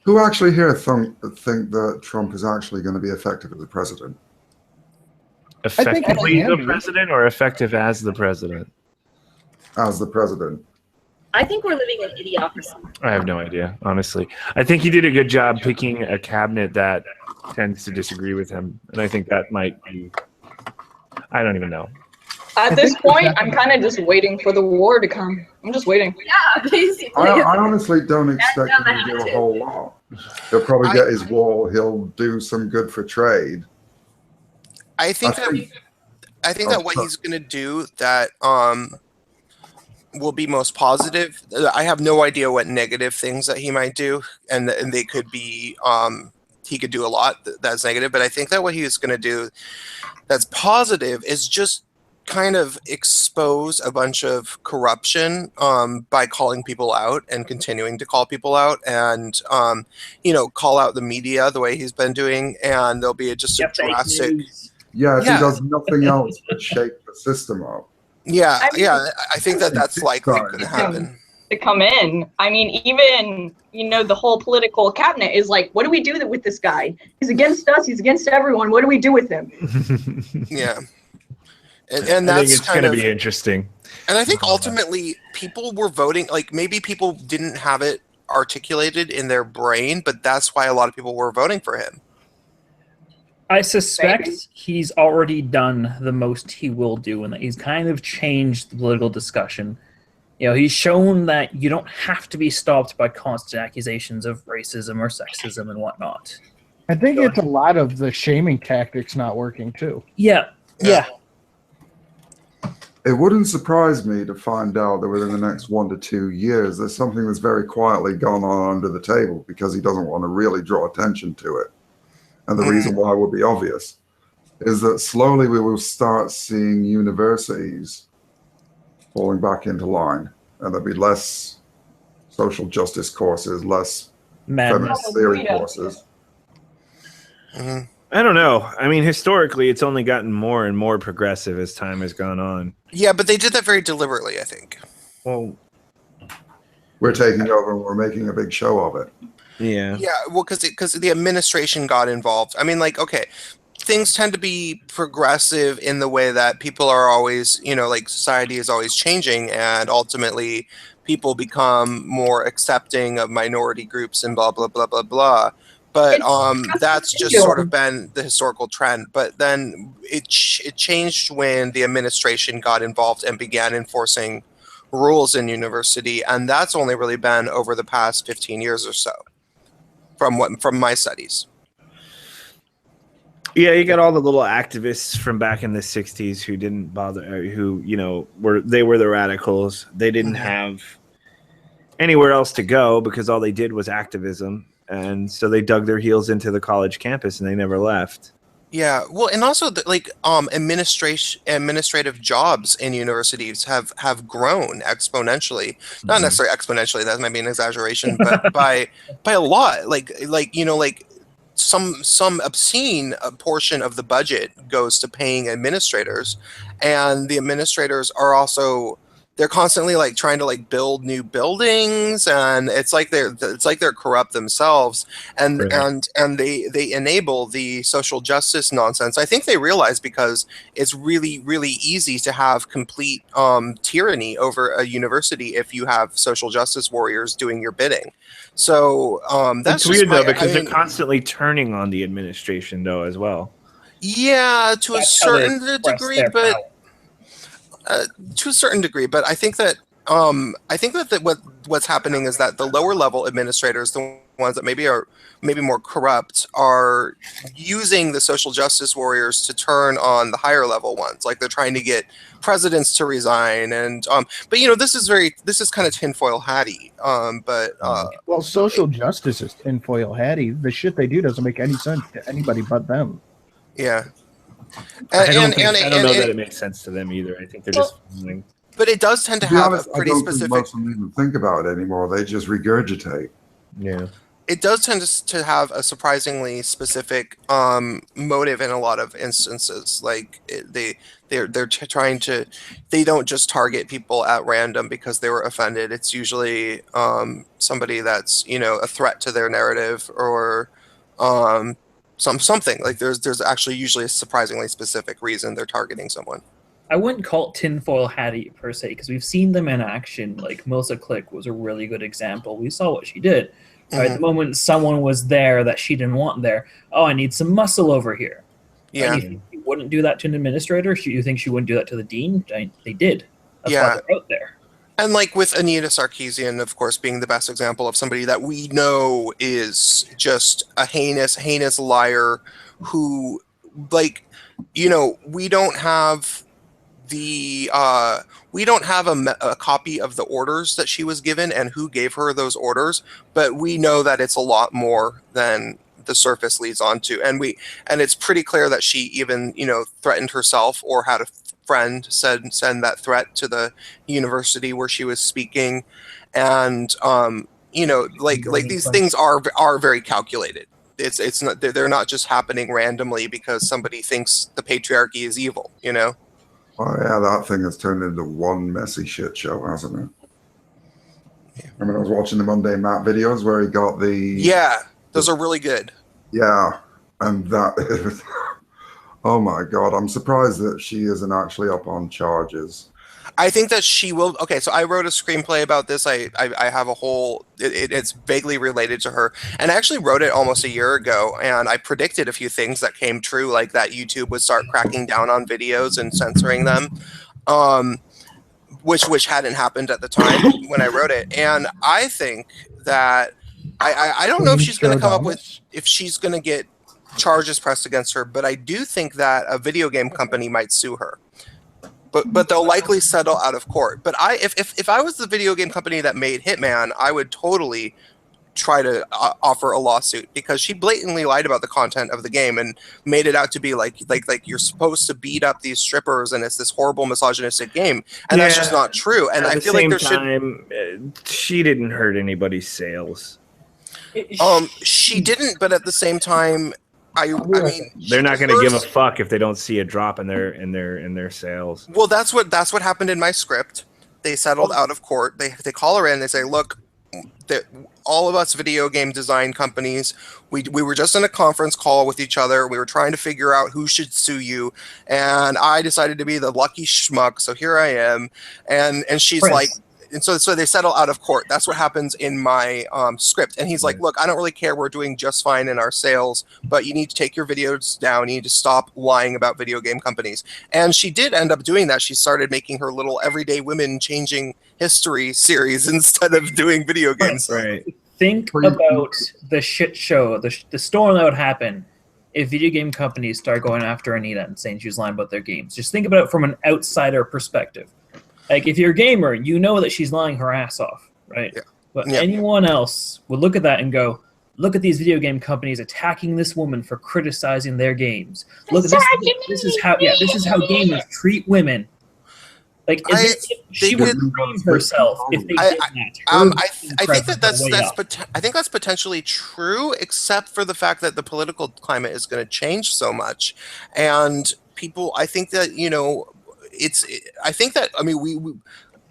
Who actually here think that Trump is actually going to be effective as the president? Effectively the president or effective as the president? As the president. I think we're living in idiocracy. I have no idea, honestly. I think he did a good job picking a cabinet that tends to disagree with him. And I think that might be, I don't even know. At this point, I'm kind of just waiting for the war to come. I'm just waiting. Yeah, basically. I honestly don't expect him to do a whole lot. He'll probably get his wall. He'll do some good for trade. I think that what he's going to do that will be most positive. I have no idea what negative things that he might do, and they could be. He could do a lot that's negative, but I think that what he's going to do that's positive is just kind of expose a bunch of corruption by calling people out and continuing to call people out and call out the media the way he's been doing, and there'll be just a drastic. Yeah, if he Yeah. does nothing else but shake the system up. Yeah, I mean, I think that's likely going to happen. To come in. I mean, even the whole political cabinet is like, what do we do with this guy? He's against us. He's against everyone. What do we do with him? Yeah, and that's I think it's kind going of to be interesting. And I think ultimately people were voting, like maybe people didn't have it articulated in their brain, but that's why a lot of people were voting for him. I suspect he's already done the most he will do, and that he's kind of changed the political discussion. He's shown that you don't have to be stopped by constant accusations of racism or sexism and whatnot. I think it's a lot of the shaming tactics not working too. Yeah. It wouldn't surprise me to find out that within the next 1 to 2 years, there's something that's very quietly gone on under the table because he doesn't want to really draw attention to it. And the reason why would be obvious is that slowly we will start seeing universities falling back into line, and there'll be less social justice courses, less feminist theory courses. Mm-hmm. I don't know. I mean, historically, it's only gotten more and more progressive as time has gone on. Yeah, but they did that very deliberately, I think. Well, we're taking over and we're making a big show of it. Yeah. Yeah, well, because the administration got involved. I mean, like, okay, things tend to be progressive in the way that people are always, like society is always changing, and ultimately people become more accepting of minority groups and blah, blah, blah, blah, blah. But that's just sort of been the historical trend. But then it changed when the administration got involved and began enforcing rules in university, and that's only really been over the past 15 years or so, from my studies. Yeah, you got all the little activists from back in the 60s who didn't bother, who, were the radicals. They didn't have anywhere else to go because all they did was activism. And so they dug their heels into the college campus and they never left. Yeah, well, and also administrative jobs in universities have grown exponentially. Not necessarily exponentially, that might be an exaggeration, but by a lot. Like some obscene portion of the budget goes to paying administrators, and the administrators are also, they're constantly like trying to like build new buildings, and it's like they're corrupt themselves, and they enable the social justice nonsense. I think they realize because it's really, really easy to have complete tyranny over a university if you have social justice warriors doing your bidding. So that's weird though, because they're constantly turning on the administration though as well. Yeah, to a certain degree, but. To a certain degree, but I think that what's happening is that the lower level administrators, the ones that maybe are more corrupt, are using the social justice warriors to turn on the higher level ones. Like they're trying to get presidents to resign, and but this is kind of tinfoil hatty. Well, social justice is tinfoil hatty. The shit they do doesn't make any sense to anybody but them. Yeah. I don't know that it makes sense to them either. I think they're just. But it does tend to have a pretty specific. Most of them even think about it anymore. They just regurgitate. Yeah. It does tend to have a surprisingly specific motive in a lot of instances. Like they're trying to. They don't just target people at random because they were offended. It's usually somebody that's a threat to their narrative or. Something like there's actually usually a surprisingly specific reason they're targeting someone. I wouldn't call it tinfoil hatty per se, because we've seen them in action. Like Melissa Click was a really good example. We saw what she did. Mm-hmm. Right, the moment someone was there that she didn't want there, I need some muscle over here. Yeah. You think she wouldn't do that to an administrator? You think she wouldn't do that to the dean? They did. That's why they're out there. And like with Anita Sarkeesian, of course, being the best example of somebody that we know is just a heinous liar who, like, we don't have a copy of the orders that she was given and who gave her those orders, but we know that it's a lot more than the surface leads on to. And it's pretty clear that she even, threatened herself or had a friend send that threat to the university where she was speaking, and like these things are very calculated. It's not, they're not just happening randomly because somebody thinks the patriarchy is evil. Oh yeah, that thing has turned into one messy shit show, hasn't it? Yeah. I mean, I was watching the Monday Matt videos where he got the... Yeah, those are really good. Yeah, and that is... Oh my God, I'm surprised that she isn't actually up on charges. I think that she will. Okay, so I wrote a screenplay about this. I have a whole... It's vaguely related to her. And I actually wrote it almost a year ago, and I predicted a few things that came true, like that YouTube would start cracking down on videos and censoring them. Which hadn't happened at the time when I wrote it. And I think that I don't know if she's going to come up with, if she's going to get charges pressed against her, but I do think that a video game company might sue her. But they'll likely settle out of court. But if I was the video game company that made Hitman, I would totally try to offer a lawsuit, because she blatantly lied about the content of the game and made it out to be like you're supposed to beat up these strippers and it's this horrible misogynistic game, and that's just not true. And I feel like there should... she didn't hurt anybody's sales. She didn't, but at the same time, I mean, they're not going to give a fuck if they don't see a drop in their sales. Well, that's what happened in my script. They settled out of court. They call her in. They say, look, all of us video game design companies, we were just in a conference call with each other. We were trying to figure out who should sue you, and I decided to be the lucky schmuck. So here I am, and she's Prince. like, and so they settle out of court. That's what happens in my script. And he's like, look, I don't really care. We're doing just fine in our sales, but you need to take your videos down. You need to stop lying about video game companies. And she did end up doing that. She started making her little Everyday Women Changing History series instead of doing video games. Right. Think about the shit show, the storm that would happen if video game companies start going after Anita and saying she's lying about their games. Just think about it from an outsider perspective. Like, if you're a gamer, you know that she's lying her ass off, right? Yeah. But anyone else would look at that and go, look at these video game companies attacking this woman for criticizing their games. Look, this is how gamers treat women. Like, she would frame herself if they did that. I think that's potentially true, except for the fact that the political climate is going to change so much, and people. I think that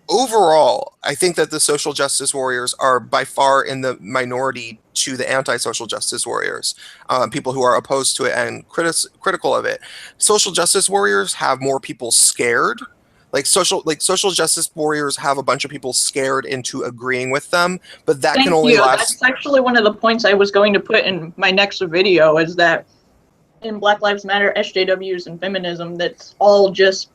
overall, I think that the social justice warriors are by far in the minority to the anti-social justice warriors, people who are opposed to it and critical of it. Social justice warriors have more people scared. Like social justice warriors have a bunch of people scared into agreeing with them, but that can only last. That's actually one of the points I was going to put in my next video, is that in Black Lives Matter, SJWs, and feminism, that's all just,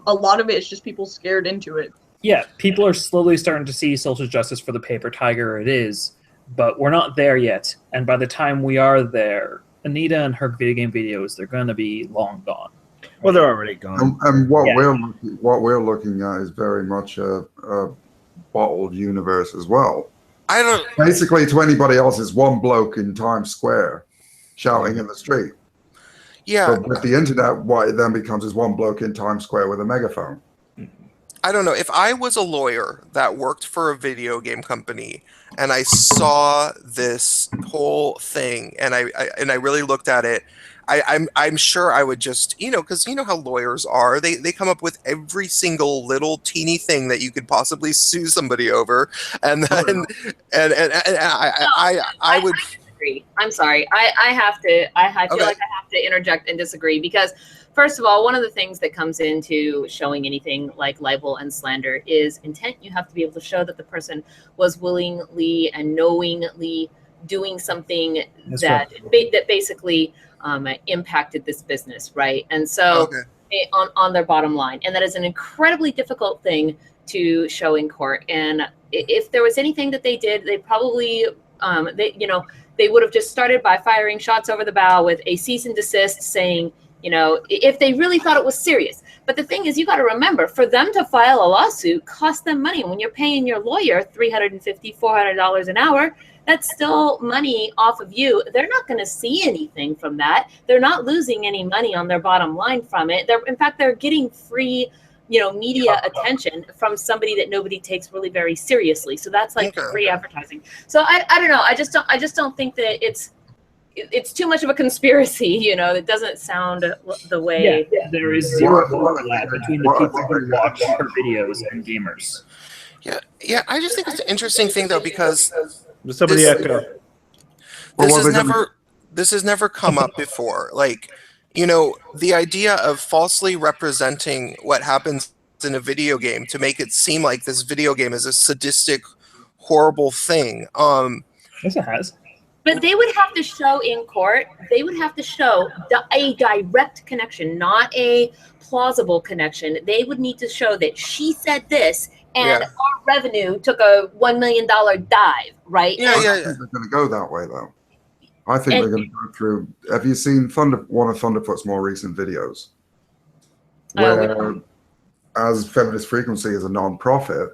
a lot of it is just people scared into it. Yeah, people are slowly starting to see social justice for the paper tiger it is, but we're not there yet. And by the time we are there, Anita and her video game videos, they're going to be long gone. Well, they're already gone. And what we're looking at is very much a bottled universe as well. Basically, to anybody else, is one bloke in Times Square shouting in the street. Yeah. But with the internet, what it then becomes is one bloke in Times Square with a megaphone. I don't know. If I was a lawyer that worked for a video game company and I saw this whole thing and I really looked at it, I'm sure I would just, because you know how lawyers are. They come up with every single little teeny thing that you could possibly sue somebody over, and then I would. Disagree. I'm sorry. I feel like I have to interject and disagree, because first of all, one of the things that comes into showing anything like libel and slander is intent. You have to be able to show that the person was willingly and knowingly doing something that basically impacted this business, right? And so on their bottom line, and that is an incredibly difficult thing to show in court. And if there was anything that they did, they probably they would have just started by firing shots over the bow with a cease and desist, saying, if they really thought it was serious. But the thing is, you got to remember, for them to file a lawsuit costs them money. And when you're paying your lawyer $350, $400 an hour, that's still money off of you. They're not going to see anything from that. They're not losing any money on their bottom line from it. In fact, they're getting free, media attention from somebody that nobody takes really very seriously. So that's like free advertising. So I don't know. I just don't think that it's too much of a conspiracy. It doesn't sound the way. Yeah, there is zero overlap between the people who watch her videos and gamers. Yeah. I just think it's an interesting thing though, because somebody echo. This has never come up before. Like, the idea of falsely representing what happens in a video game to make it seem like this video game is a sadistic, horrible thing. Yes, it has. But they would have to show in court, they would have to show a direct connection, not a plausible connection. They would need to show that she said this and our revenue took a $1 million dive, right? I think they're going to go that way, though. I think they're going to go through. Have you seen one of Thunderfoot's more recent videos? Where, as Feminist Frequency is a non-profit,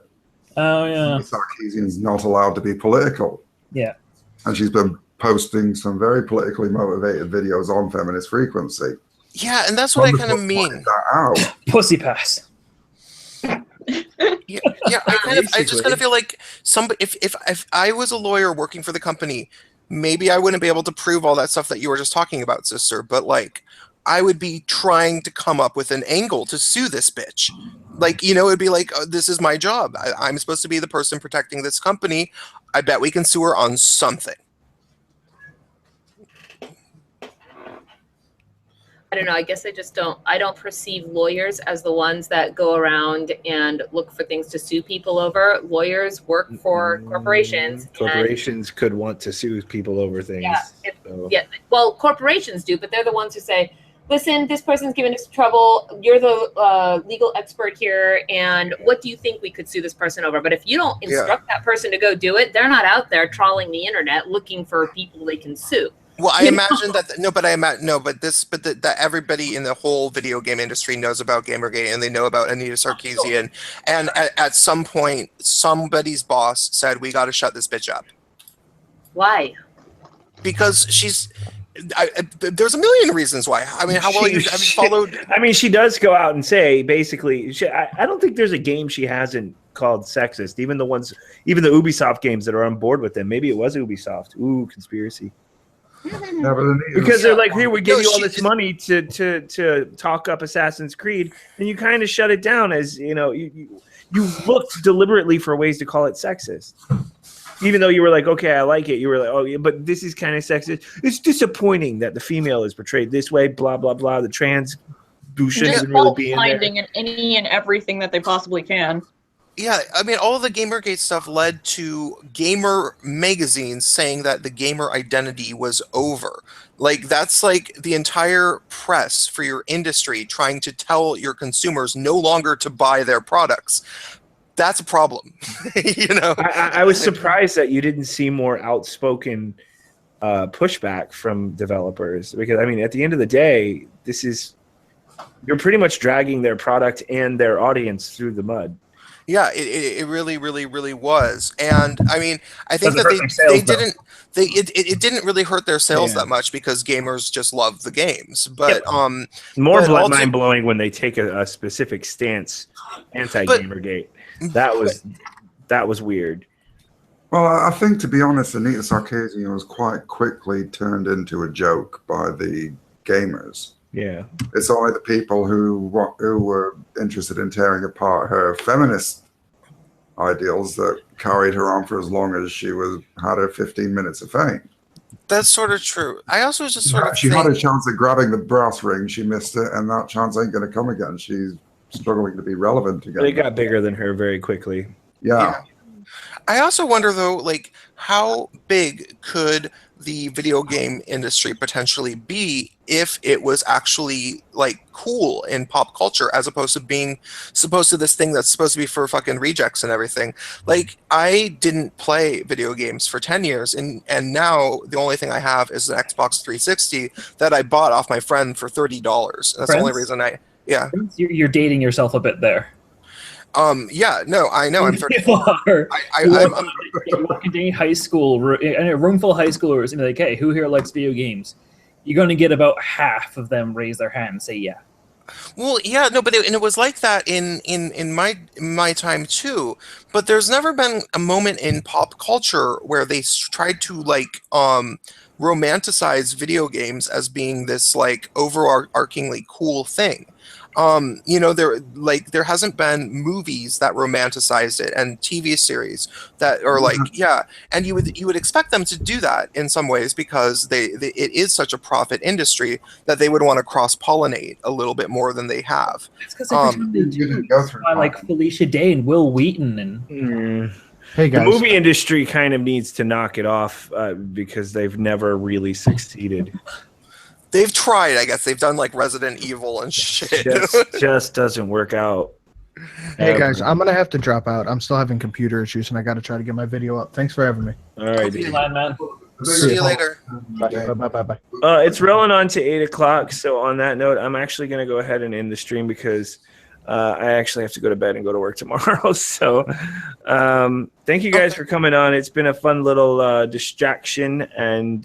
Sarkeesian is not allowed to be political. Yeah. And she's been posting some very politically motivated videos on Feminist Frequency. Yeah, and that's what I kind of mean. Pussy pass. I just kind of feel like if I was a lawyer working for the company, maybe I wouldn't be able to prove all that stuff that you were just talking about, sister. But like, I would be trying to come up with an angle to sue this bitch. Like, it'd be like, this is my job. I'm supposed to be the person protecting this company. I bet we can sue her on something. I don't know. I guess I don't perceive lawyers as the ones that go around and look for things to sue people over. Lawyers work for corporations. Corporations could want to sue people over things. Well, corporations do, but they're the ones who say, listen, this person's giving us trouble. You're the legal expert here. And what do you think we could sue this person over? But if you don't instruct that person to go do it, they're not out there trawling the internet looking for people they can sue. Well, I imagine that everybody in the whole video game industry knows about Gamergate, and they know about Anita Sarkeesian. And at some point, somebody's boss said, "We got to shut this bitch up." Why? Because there's a million reasons why. I mean, how well have you followed? I mean, she does go out and say basically. I don't think there's a game she hasn't called sexist. Even the Ubisoft games that are on board with them. Maybe it was Ubisoft. Ooh, conspiracy. Because they're like, here, we give you all this money to talk up Assassin's Creed, and you kind of shut it down as you looked deliberately for ways to call it sexist, even though you were like, okay, I like it. You were like, oh yeah, but this is kind of sexist. It's disappointing that the female is portrayed this way. Blah blah blah. The trans shouldn't really be in there. Finding in any and everything that they possibly can. Yeah, I mean, all of the Gamergate stuff led to gamer magazines saying that the gamer identity was over. Like, that's like the entire press for your industry trying to tell your consumers no longer to buy their products. That's a problem. I was surprised that you didn't see more outspoken pushback from developers, because, I mean, at the end of the day, you're pretty much dragging their product and their audience through the mud. Yeah, it really, really, really was, and I mean, I think that it didn't really hurt their sales that much because gamers just love the games. But more mind blowing when they take a specific stance anti-Gamergate. That was weird. Well, I think, to be honest, Anita Sarkeesian was quite quickly turned into a joke by the gamers. Yeah, it's only the people who were interested in tearing apart her feminist ideals that carried her on for as long as she had her 15 minutes of fame. That's sort of true. I also just she had a chance at grabbing the brass ring, she missed it, and that chance ain't going to come again. She's struggling to be relevant again. They got bigger than her very quickly. Yeah. I also wonder, though, like, how big could the video game industry potentially be if it was actually, like, cool in pop culture as opposed to being supposed to this thing that's supposed to be for fucking rejects and everything. Like, I didn't play video games for 10 years, and now the only thing I have is an Xbox 360 that I bought off my friend for $30. That's the only reason Yeah. You're dating yourself a bit there. Yeah, no, I know. I'm You 34. are. I'm You walk into any high school, in a room full of high schoolers, and be like, "Hey, who here likes video games?" You're going to get about half of them raise their hand and say, "Yeah." Well, yeah, no, but it was like that in my time too. But there's never been a moment in pop culture where they tried to like romanticize video games as being this like overarchingly cool thing. You know, there hasn't been movies that romanticized it and TV series that are like, yeah, and you would expect them to do that in some ways because it is such a profit industry that they would want to cross-pollinate a little bit more than they have. It's because every time they do, by like Felicia Day and Will Wheaton and Hey the guys, movie industry kind of needs to knock it off because they've never really succeeded. They've tried, I guess. They've done like Resident Evil and shit. Just doesn't work out. hey guys, I'm gonna have to drop out. I'm still having computer issues, and I got to try to get my video up. Thanks for having me. All right, See you, man. See you later. Bye. it's rolling on to 8 o'clock. So on that note, I'm actually going to go ahead and end the stream because I actually have to go to bed and go to work tomorrow. So thank you guys for coming on. It's been a fun little distraction, and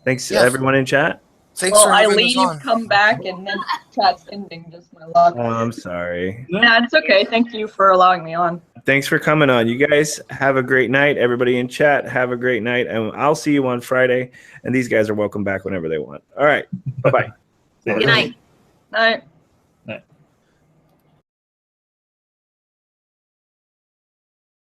thanks to everyone in chat. Thanks for I having us leave, on. come back, and then chat's ending. Just my luck. Oh, I'm sorry. Yeah, it's okay. Thank you for allowing me on. Thanks for coming on. You guys have a great night. Everybody in chat, have a great night. And I'll see you on Friday. And these guys are welcome back whenever they want. All right. Bye-bye. Good night. Night.